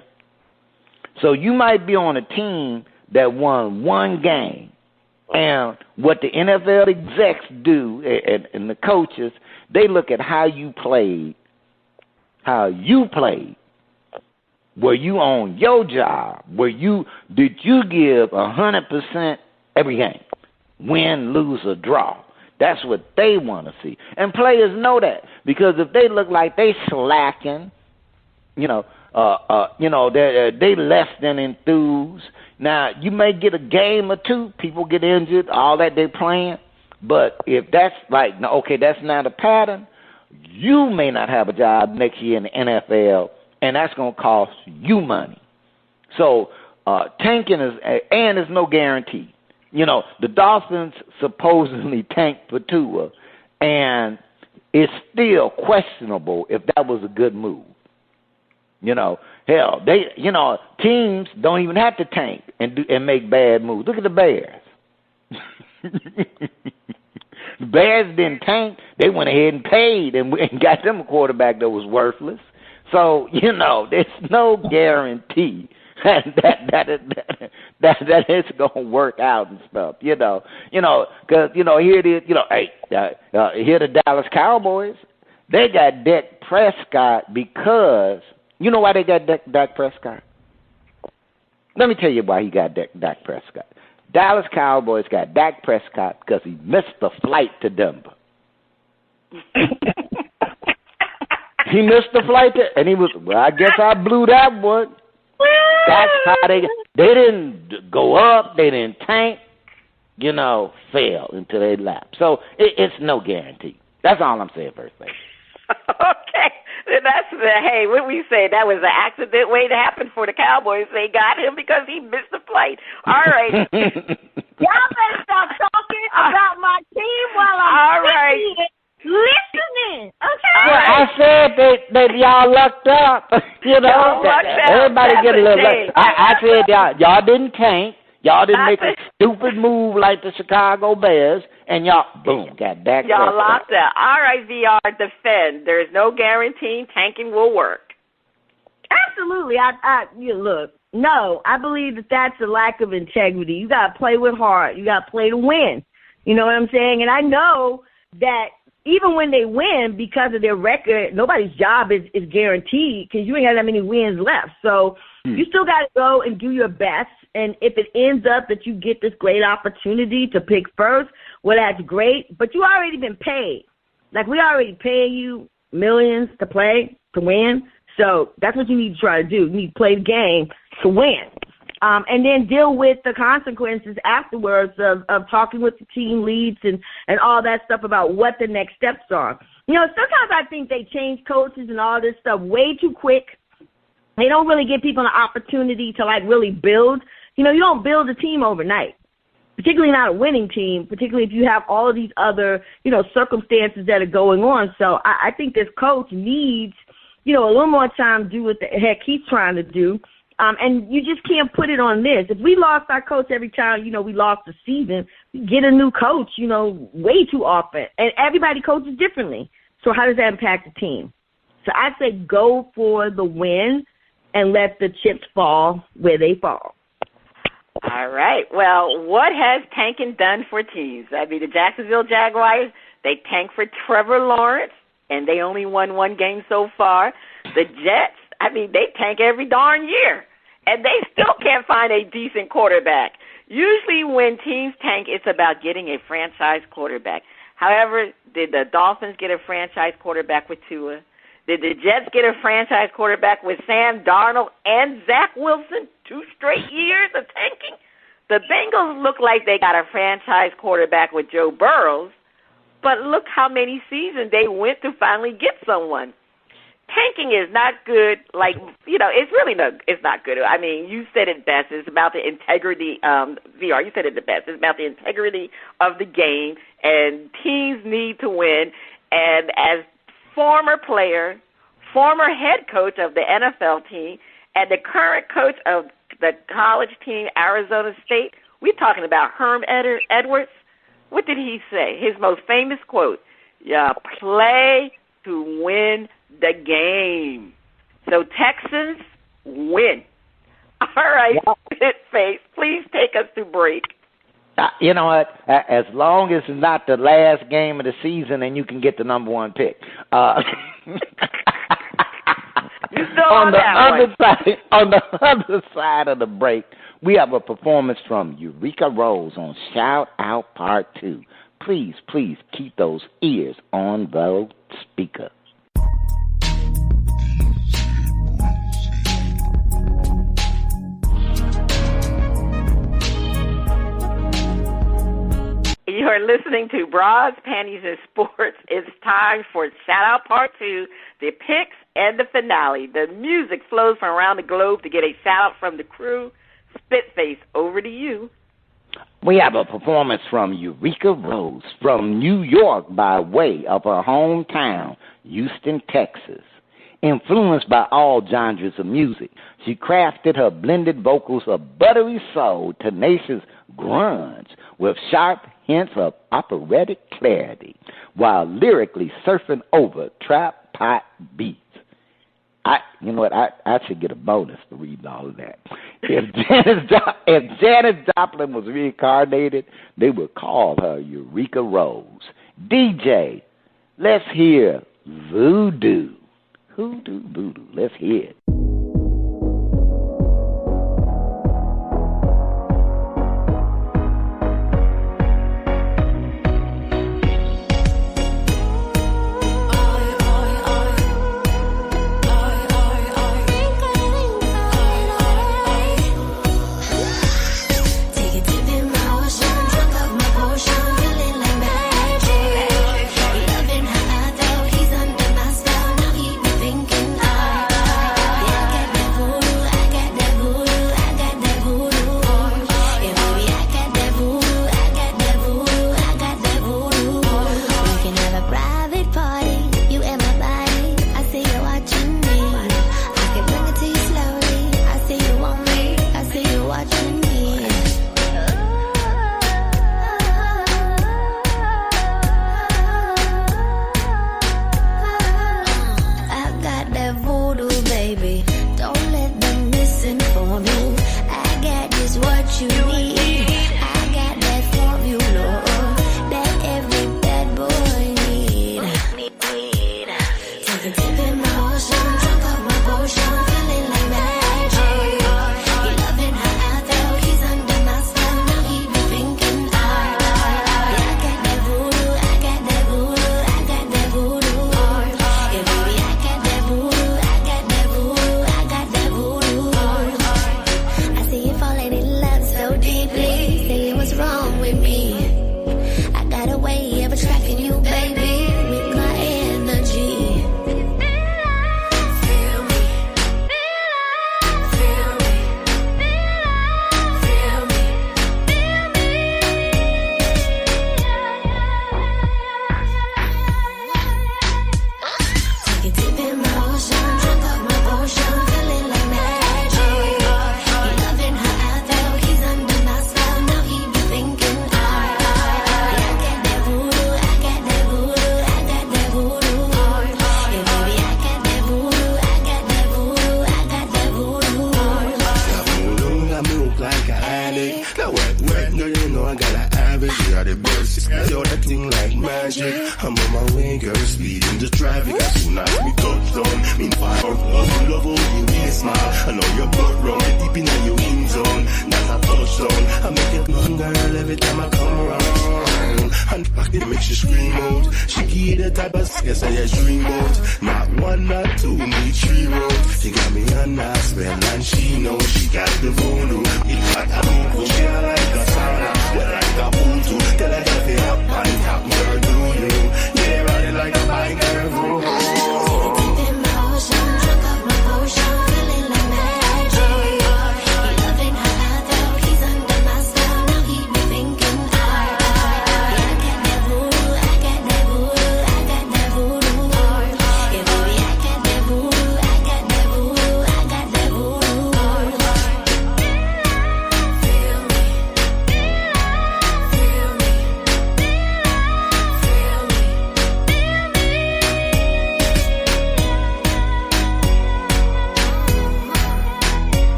So you might be on a team that won one game, and what the NFL execs do and the coaches, they look at how you played. Were you on your job? Did you give 100% every game? Win, lose, or draw. That's what they want to see. And players know that, because if they look like they slacking, they less than enthused. Now, you may get a game or two, people get injured, all that they playing, but if that's that's not a pattern, you may not have a job next year in the NFL, and that's going to cost you money. So tanking is no guarantee. The Dolphins supposedly tanked for Tua, and it's still questionable if that was a good move. Teams don't even have to tank and make bad moves. Look at the Bears. The Bears didn't tank. They went ahead and paid and got them a quarterback that was worthless. So, there's no guarantee that it's going to work out and stuff, because, here it is, here the Dallas Cowboys, they got Dak Prescott because, you know why they got Dak Prescott? Let me tell you why he got Dak Prescott. Dallas Cowboys got Dak Prescott because he missed the flight to Denver. He missed the flight and he was, I guess I blew that one. That's how they didn't go up, they didn't tank, fail until they lap. So it's no guarantee. That's all I'm saying, First Lady. Okay. Hey, what we say, that was an accident waiting to happen for the Cowboys. They got him because he missed the flight. All right. Y'all better stop talking about my team while I'm listening. Okay. Well, I said that y'all lucked up. Everybody get a little luck. I said y'all didn't tank. Y'all didn't make a stupid move like the Chicago Bears, and y'all, boom, got Dak. Y'all locked up. All right, VR, defend. There's no guarantee tanking will work. Absolutely. Look, no, I believe that's a lack of integrity. You got to play with heart. You got to play to win. You know what I'm saying? And I know that even when they win, because of their record, nobody's job is guaranteed because you ain't got that many wins left. So you still got to go and do your best. And if it ends up that you get this great opportunity to pick first, well, that's great. But you already been paid. Like, we already paying you millions to play, to win. So that's what you need to try to do. You need to play the game to win. And then deal with the consequences afterwards of talking with the team leads and all that stuff about what the next steps are. Sometimes I think they change coaches and all this stuff way too quick. They don't really give people an opportunity to, really build. You don't build a team overnight, particularly not a winning team, particularly if you have all of these other, circumstances that are going on. So I think this coach needs, a little more time to do what the heck he's trying to do. And you just can't put it on this. If we lost our coach every time, we lost the season, we get a new coach, way too often. And everybody coaches differently. So how does that impact the team? So I say go for the win and let the chips fall where they fall. All right. Well, what has tanking done for teams? The Jacksonville Jaguars, they tanked for Trevor Lawrence, and they only won one game so far. The Jets, they tank every darn year, and they still can't find a decent quarterback. Usually when teams tank, it's about getting a franchise quarterback. However, did the Dolphins get a franchise quarterback with Tua? Did the Jets get a franchise quarterback with Sam Darnold and Zach Wilson 2 straight years of tanking? The Bengals look like they got a franchise quarterback with Joe Burrows, but look how many seasons they went to finally get someone. Tanking is not good. It's really it's not good. You said it best. It's about the integrity. VR, you said it the best. It's about the integrity of the game, and teams need to win. And as former player, former head coach of the NFL team, And the current coach of the college team, Arizona State, we're talking about Herm Edwards. What did he say? His most famous quote, "You play to win the game." So Texans win. All right, Spitface, please take us to break. You know what? As long as it's not the last game of the season and you can get the number one pick. On the other side of the break, we have a performance from Urica Rose on Shout Out Part 2. Please keep those ears on the speaker. You're listening to Bras, Panties, and Sports. It's time for Shout Out Part 2, the picks and the finale. The music flows from around the globe to get a shout out from the crew. Spitface, over to you. We have a performance from Urica Rose from New York by way of her hometown, Houston, Texas. Influenced by all genres of music, she crafted her blended vocals of buttery soul, tenacious grunge with sharp hints of operatic clarity, while lyrically surfing over trap pot beats. You know what? I should get a bonus for reading all of that. If Janis Joplin was reincarnated, they would call her Urica Rose. DJ, let's hear Voodoo. Hoodoo Voodoo. Let's hear it.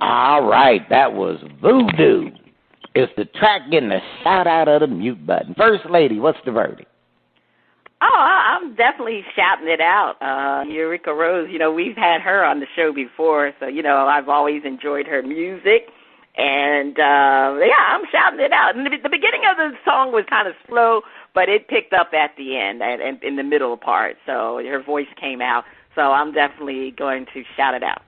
All right, that was Voodoo. It's the track getting a shout out of the mute button. First Lady, what's the verdict? Oh, I'm definitely shouting it out. Urica Rose, we've had her on the show before, so, I've always enjoyed her music. And, I'm shouting it out. And the beginning of the song was kind of slow, but it picked up at the end and in the middle part. So her voice came out. So I'm definitely going to shout it out.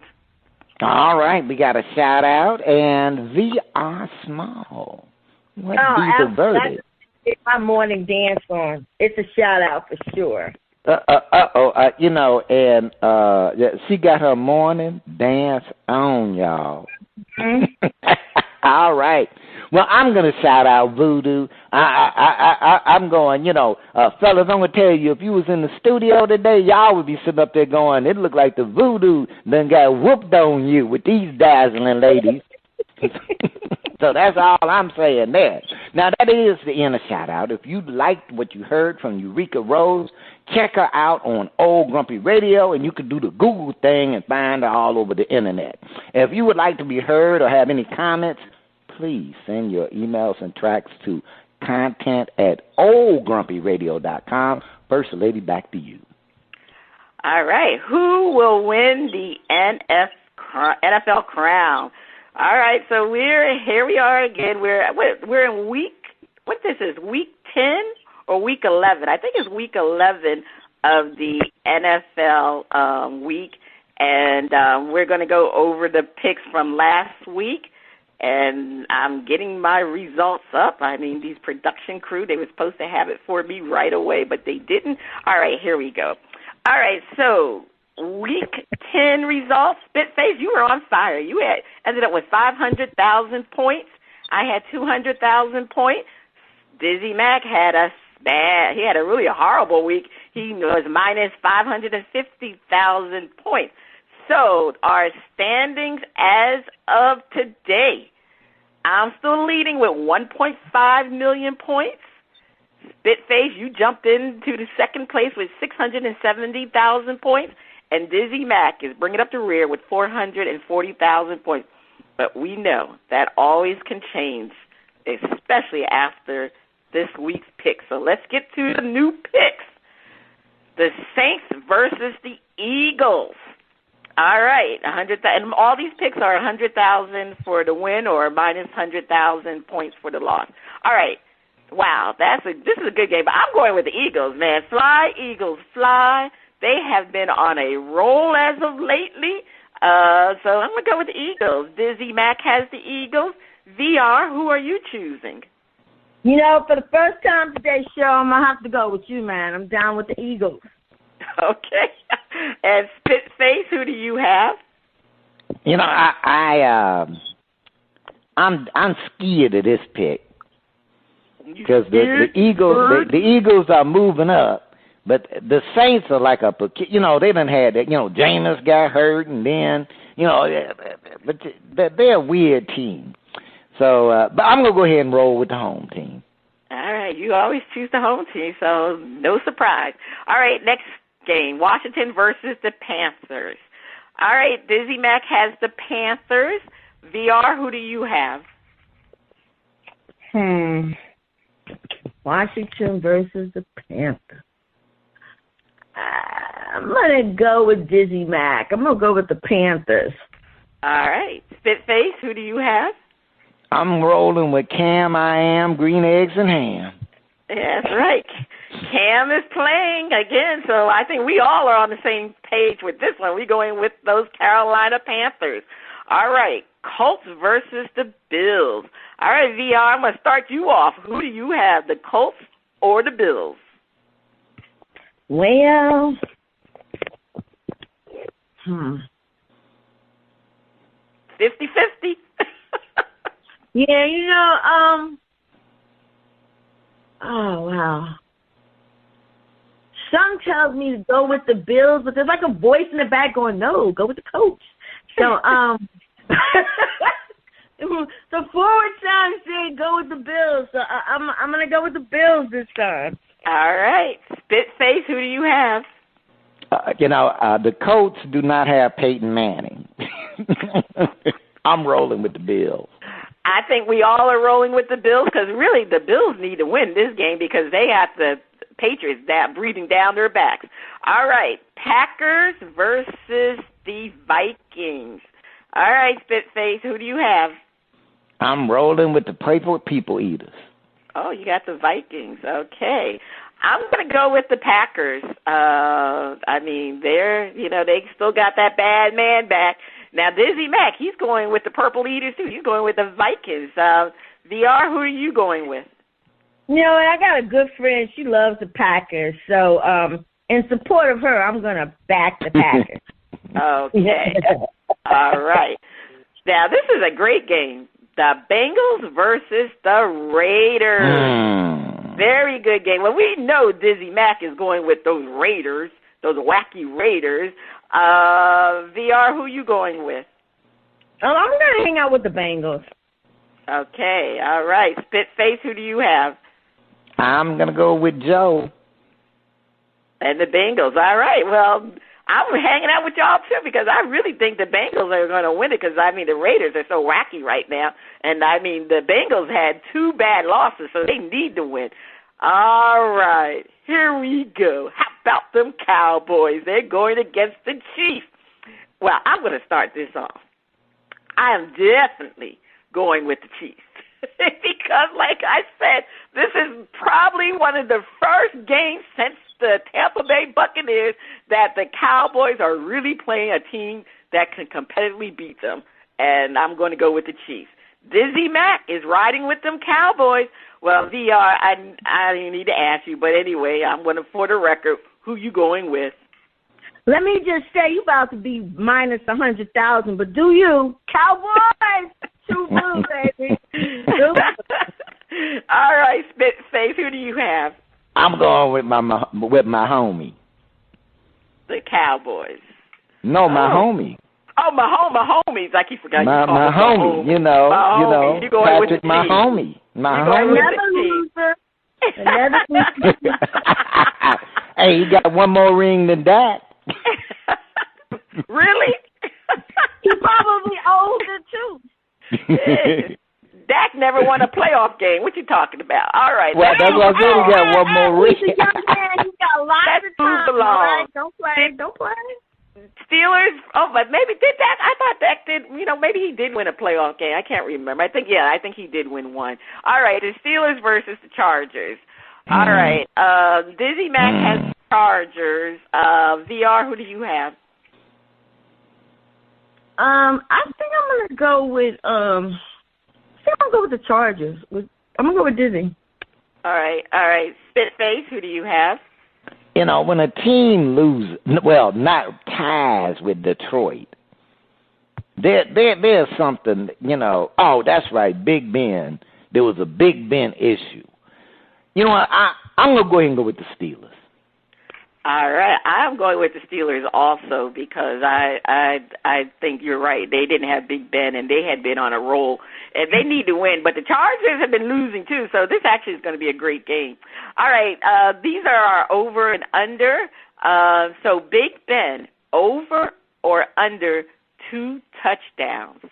All right, we got a shout out. And VR Small. What be the verdict? It's my morning dance on. It's a shout out for sure. She got her morning dance on, y'all. Mm-hmm. All right. Well, I'm going to shout out Voodoo. I'm going, fellas, I'm going to tell you, if you was in the studio today, y'all would be sitting up there going, it looked like the Voodoo done got whooped on you with these dazzling ladies. So that's all I'm saying there. Now, that is the end of shout-out. If you liked what you heard from Urica Rose, check her out on Old Grumpy Radio, and you can do the Google thing and find her all over the Internet. If you would like to be heard or have any comments, please send your emails and tracks to content@oldgrumpyradio.com. First Lady, back to you. All right. Who will win the NFL crown? All right, so here we are again. We're in week, what this is, week 10 or week 11? I think it's week 11 of the NFL week, and we're going to go over the picks from last week, and I'm getting my results up. I mean, these production crew, they were supposed to have it for me right away, but they didn't. All right, here we go. All right, so Week 10 results. Spitface, you were on fire. You ended up with 500,000 points. I had 200,000 points. Dizzy Mac had a really horrible week. He was minus 550,000 points. So our standings as of today, I'm still leading with 1.5 million points. Spitface, you jumped into the second place with 670,000 points. And Dizzy Mac is bringing up the rear with 440,000 points. But we know that always can change, especially after this week's pick. So let's get to the new picks. The Saints versus the Eagles. All right, 100,000, and all these picks are 100,000 for the win or minus 100,000 points for the loss. All right, wow, this is a good game. But I'm going with the Eagles, man. Fly, Eagles, fly. They have been on a roll as of lately, so I'm going to go with the Eagles. Dizzy Mac has the Eagles. VR, who are you choosing? For the first time today's show, I'm going to have to go with you, man. I'm down with the Eagles. Okay. And Spitface, who do you have? I'm scared of this pick because the Eagles are moving up. But the Saints are like they done had that, Jameis got hurt, and then, but they're a weird team. So, but I'm going to go ahead and roll with the home team. All right, you always choose the home team, so no surprise. All right, next game, Washington versus the Panthers. All right, Dizzy Mac has the Panthers. VR, who do you have? Washington versus the Panthers. I'm going to go with Dizzy Mac. I'm going to go with the Panthers. All right. Spitface, who do you have? I'm rolling with Cam, green eggs and ham. That's right. Cam is playing again, so I think we all are on the same page with this one. We're going with those Carolina Panthers. All right. Colts versus the Bills. All right, VR, I'm going to start you off. Who do you have, the Colts or the Bills? Well, 50-50. Yeah, oh, wow. Some tells me to go with the Bills, but there's like a voice in the back going, no, go with the coach. So, the forward sound said go with the Bills, so I'm going to go with the Bills this time. All right. Spitface, who do you have? The Colts do not have Peyton Manning. I'm rolling with the Bills. I think we all are rolling with the Bills because really the Bills need to win this game because they have the Patriots breathing down their backs. All right, Packers versus the Vikings. All right, Spitface, who do you have? I'm rolling with the people eaters. Oh, you got the Vikings. Okay. I'm going to go with the Packers. I mean, they still got that bad man back. Now, Dizzy Mack, he's going with the Purple Eaters, too. He's going with the Vikings. VR, who are you going with? You know, I got a good friend. She loves the Packers. So, in support of her, I'm going to back the Packers. Okay. All right. Now, this is a great game. The Bengals versus the Raiders. Very good game. Well, we know Dizzy Mack is going with those Raiders, those wacky Raiders. VR, who you going with? I'm going to hang out with the Bengals. Okay, all right. Spitface, who do you have? I'm going to go with Joe. And the Bengals. All right. Well, I'm hanging out with y'all, too, because I really think the Bengals are going to win it because, I mean, the Raiders are so wacky right now. And, I mean, the Bengals had 2 bad losses, so they need to win. All right. Here we go. How about them Cowboys? They're going against the Chiefs. Well, I'm going to start this off. I am definitely going with the Chiefs. Because, like I said, this is probably one of the first games since the Tampa Bay Buccaneers that the Cowboys are really playing a team that can competitively beat them. And I'm going to go with the Chiefs. Dizzy Mack is riding with them Cowboys. Well, VR, I didn't need to ask you, but anyway, I'm going to, for the record, who you going with? Let me just say, you about to be minus 100,000, but do you? Cowboys! True blue, baby. All right, Spitface, who do you have? I'm going with my homie. The Cowboys. No, my homie. Oh, my homies. I keep forgetting. My homie, you know, Patrick, my homie. My homie. Another loser. Hey, he got one more ring than that. Really? He probably owes it, too. Dak never won a playoff game. What you talking about? All right. Well, that's what I said. He got one more ring. He's a young man. He got lots of time. Right? Don't play. Steelers. Oh, but maybe did Dak? I thought Dak did. You know, maybe he did win a playoff game. I can't remember. I think he did win one. All right. The Steelers versus the Chargers. All right. Dizzy Mack has Chargers. VR. Who do you have? I think I'm gonna go with the Chargers. I'm gonna go with Dizzy. All right. Spitface, who do you have? You know, when a team loses, well, not ties with Detroit, there's something, you know. Oh, that's right, Big Ben. There was a Big Ben issue. You know what? I'm gonna go ahead and go with the Steelers. All right, I'm going with the Steelers also because I think you're right. They didn't have Big Ben, and they had been on a roll, and they need to win. But the Chargers have been losing, too, so this actually is going to be a great game. All right, these are our over and under. So Big Ben, over or under 2 touchdowns.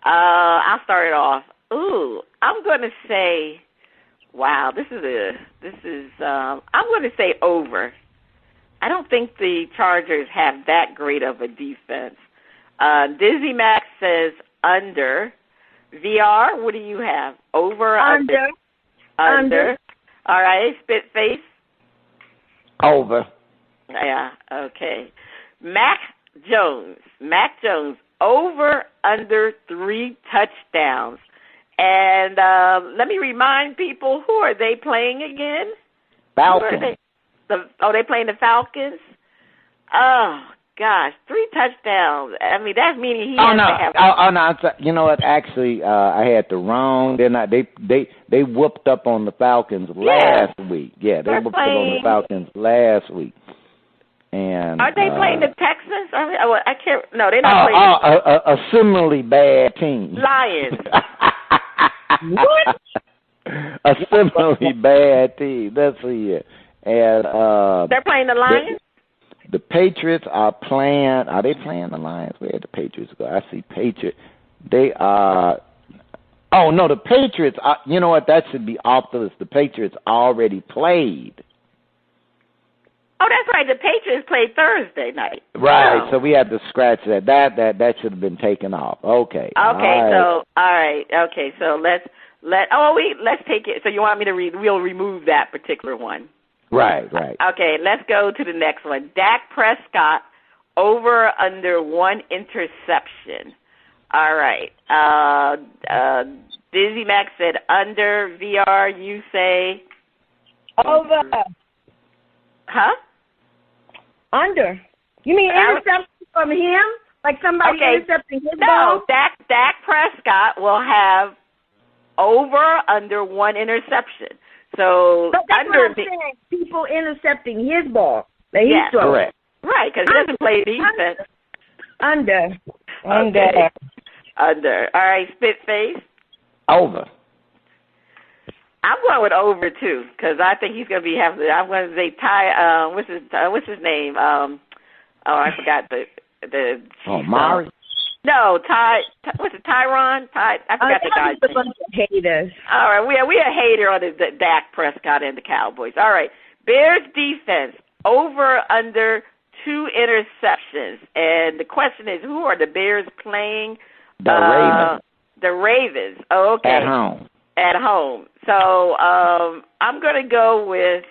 I'll start it off. I'm going to say, wow, I'm going to say over. I don't think the Chargers have that great of a defense. Dizzy Max says under. VR, what do you have? Over or under? Under. All right, Spitface? Over. Yeah, okay. Mac Jones, over under 3 touchdowns. And let me remind people, who are they playing again? Falcons. They playing the Falcons? Oh, gosh, 3 touchdowns. I mean, that's meaning he has to have... no. You know what? Actually, I had the wrong... They whooped up on the Falcons last week. Yeah, they whooped up on the Falcons last week. And are they playing the Texans? I can't... No, they're not playing... a similarly bad team. Lions. What? A similarly bad team. That's it. And they're playing the Lions? The Patriots are playing. Are they playing the Lions? Where did the Patriots go? I see Patriots. They are. Oh no, the Patriots. You know what? That should be off the list. The Patriots already played. Oh, that's right. The Patriots played Thursday night. Right. Oh. So we had to scratch that. That should have been taken off. Okay. Okay. All So all right. Okay. So let's take it. So you want me to we'll remove that particular one. Right. Okay. Let's go to the next one. Dak Prescott over under 1 interception. All right. Dizzy Mac said under. VR, you say Over. Huh? Under. You mean interception from him? Like somebody intercepting his ball? No, Dak Prescott will have over under 1 interception. So but that's under what I'm saying. People intercepting his ball that he's throwing. Correct. Right, because he doesn't play defense. Under. Okay. Under. All right, Spitface. Over. I'm going with over too, because I think he's going to be having. I'm going to say Ty. What's his name? I forgot the. Mari. No, Ty. What's it? Tyron? I forgot the guy's name. A bunch of haters. All right, we a hater on the Dak Prescott and the Cowboys. All right, Bears defense over under 2 interceptions, and the question is, who are the Bears playing? The Ravens. The Ravens. Oh, okay. At home. So I'm going to go with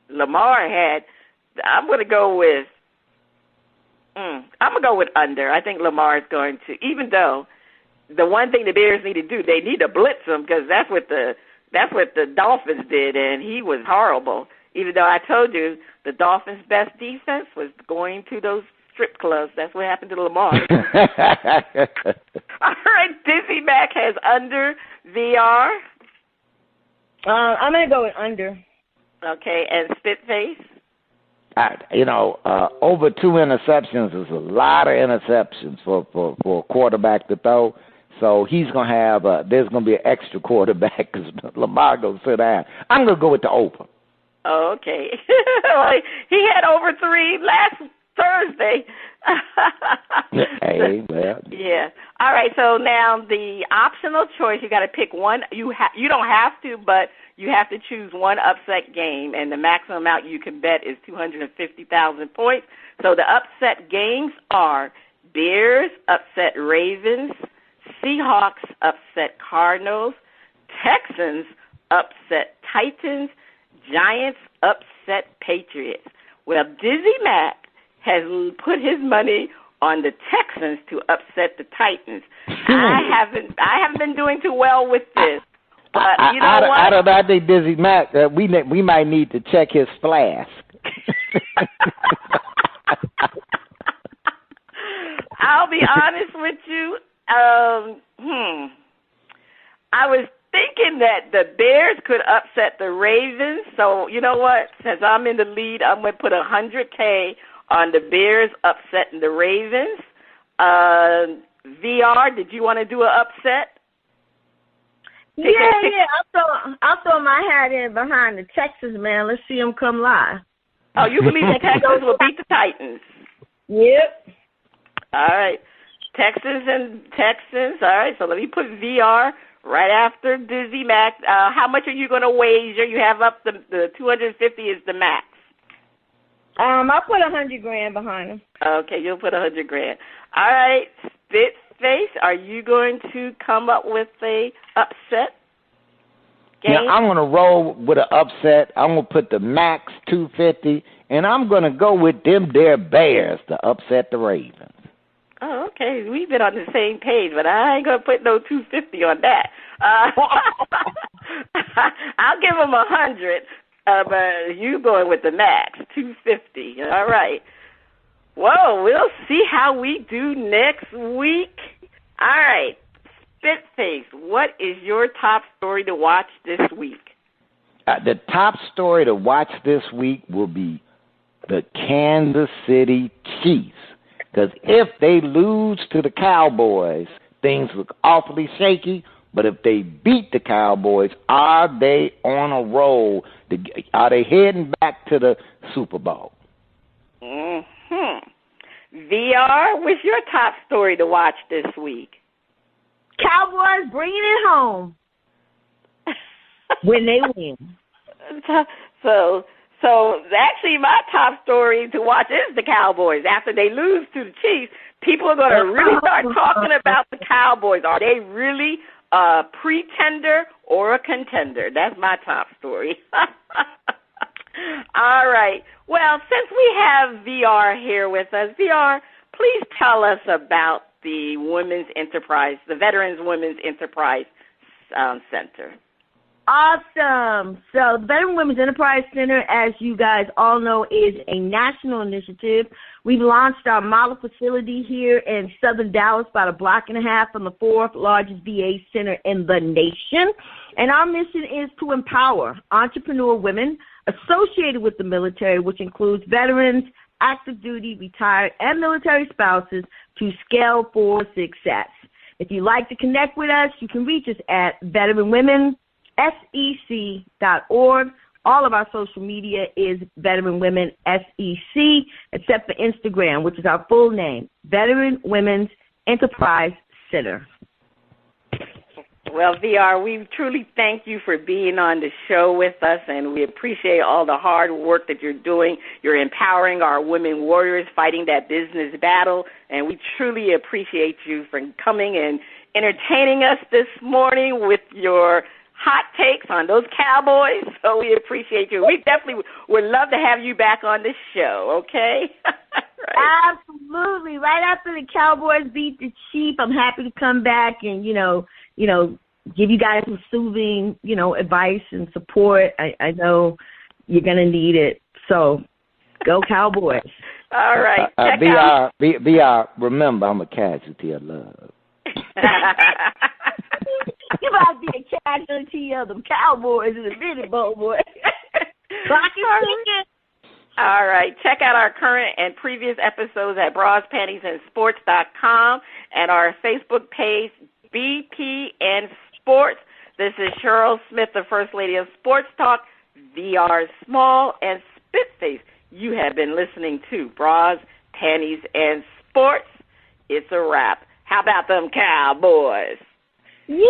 Lamar had. I'm going to go with. I'm going to go with under. I think Lamar is going to, even though the one thing the Bears need to do, they need to blitz him because that's what the Dolphins did, and he was horrible. Even though I told you the Dolphins' best defense was going to those strip clubs. That's what happened to Lamar. All right, Dizzy Mac has under. VR. I'm going to go with under. Okay, and Spitface? Over 2 interceptions is a lot of interceptions for a quarterback to throw. So he's going to have, there's going to be an extra quarterback because Lamar going to sit down. I'm going to go with the over. Okay. He had over 3 last Thursday. Hey, well. Yeah. All right, so now the optional choice, you got to pick one. You don't have to, but you have to choose one upset game, and the maximum amount you can bet is 250,000 points. So the upset games are Bears upset Ravens, Seahawks upset Cardinals, Texans upset Titans, Giants upset Patriots. Well, Dizzy Mac has put his money on the Texans to upset the Titans. I haven't been doing too well with this. But you know what? I think Dizzy Mac, we might need to check his flask. I'll be honest with you. I was thinking that the Bears could upset the Ravens. So you know what? Since I'm in the lead, I'm going to put $100K on the Bears upsetting the Ravens. VR, did you want to do an upset? Yeah. I'll throw my hat in behind the Texans, man. Let's see them come live. Oh, you believe the Texans will beat the Titans? Yep. All right. Texans. All right, so let me put VR right after Dizzy Mac. How much are you going to wager? You have up the 250 is the max. I'll put $100,000 behind them. Okay, you'll put $100,000. All right, Spitface, are you going to come up with a upset game? Now, I'm going to roll with an upset. I'm going to put the max 250, and I'm going to go with them there Bears to upset the Ravens. Oh, okay. We've been on the same page, but I ain't going to put no 250 on that. I'll give them 100. But you going with the max, 250. All right. Well, we'll see how we do next week. All right. Spitface, what is your top story to watch this week? The top story to watch this week will be the Kansas City Chiefs. Because if they lose to the Cowboys, things look awfully shaky. But if they beat the Cowboys, are they on a roll? Are they heading back to the Super Bowl? VR, what's your top story to watch this week? Cowboys bringing it home when they win. So actually my top story to watch is the Cowboys. After they lose to the Chiefs, people are going to really start talking about the Cowboys. Are they really a pretender or a contender? That's my top story. All right. Well, since we have VR here with us, VR, please tell us about the Women's Enterprise, the Veterans Women's Enterprise Center. Awesome. So the Veteran Women's Enterprise Center, as you guys all know, is a national initiative. We've launched our model facility here in southern Dallas, about a block and a half from the fourth largest VA center in the nation. And our mission is to empower entrepreneur women associated with the military, which includes veterans, active duty, retired, and military spouses, to scale for success. If you'd like to connect with us, you can reach us at veteranwomensec.org. All of our social media is Veteran Women SEC, except for Instagram, which is our full name, Veteran Women's Enterprise Center. Well, VR, we truly thank you for being on the show with us, and we appreciate all the hard work that you're doing. You're empowering our women warriors fighting that business battle, and we truly appreciate you for coming and entertaining us this morning with your hot takes on those Cowboys. So we appreciate you. We definitely would love to have you back on the show, okay? Right. Absolutely. Right after the Cowboys beat the Chiefs, I'm happy to come back and, give you guys some soothing, advice and support. I know you're going to need it. So go Cowboys. All right. VR, remember, I'm a casualty of love. You about to be a casualty of them Cowboys in a minute, boy. All right. Check out our current and previous episodes at bras-panties-and-sports.com and our Facebook page, BPN Sports. This is Cheryl Smith, the First Lady of Sports Talk, VR Small, and Spitface. You have been listening to Bras, Panties, and Sports. It's a wrap. How about them Cowboys? Yeah!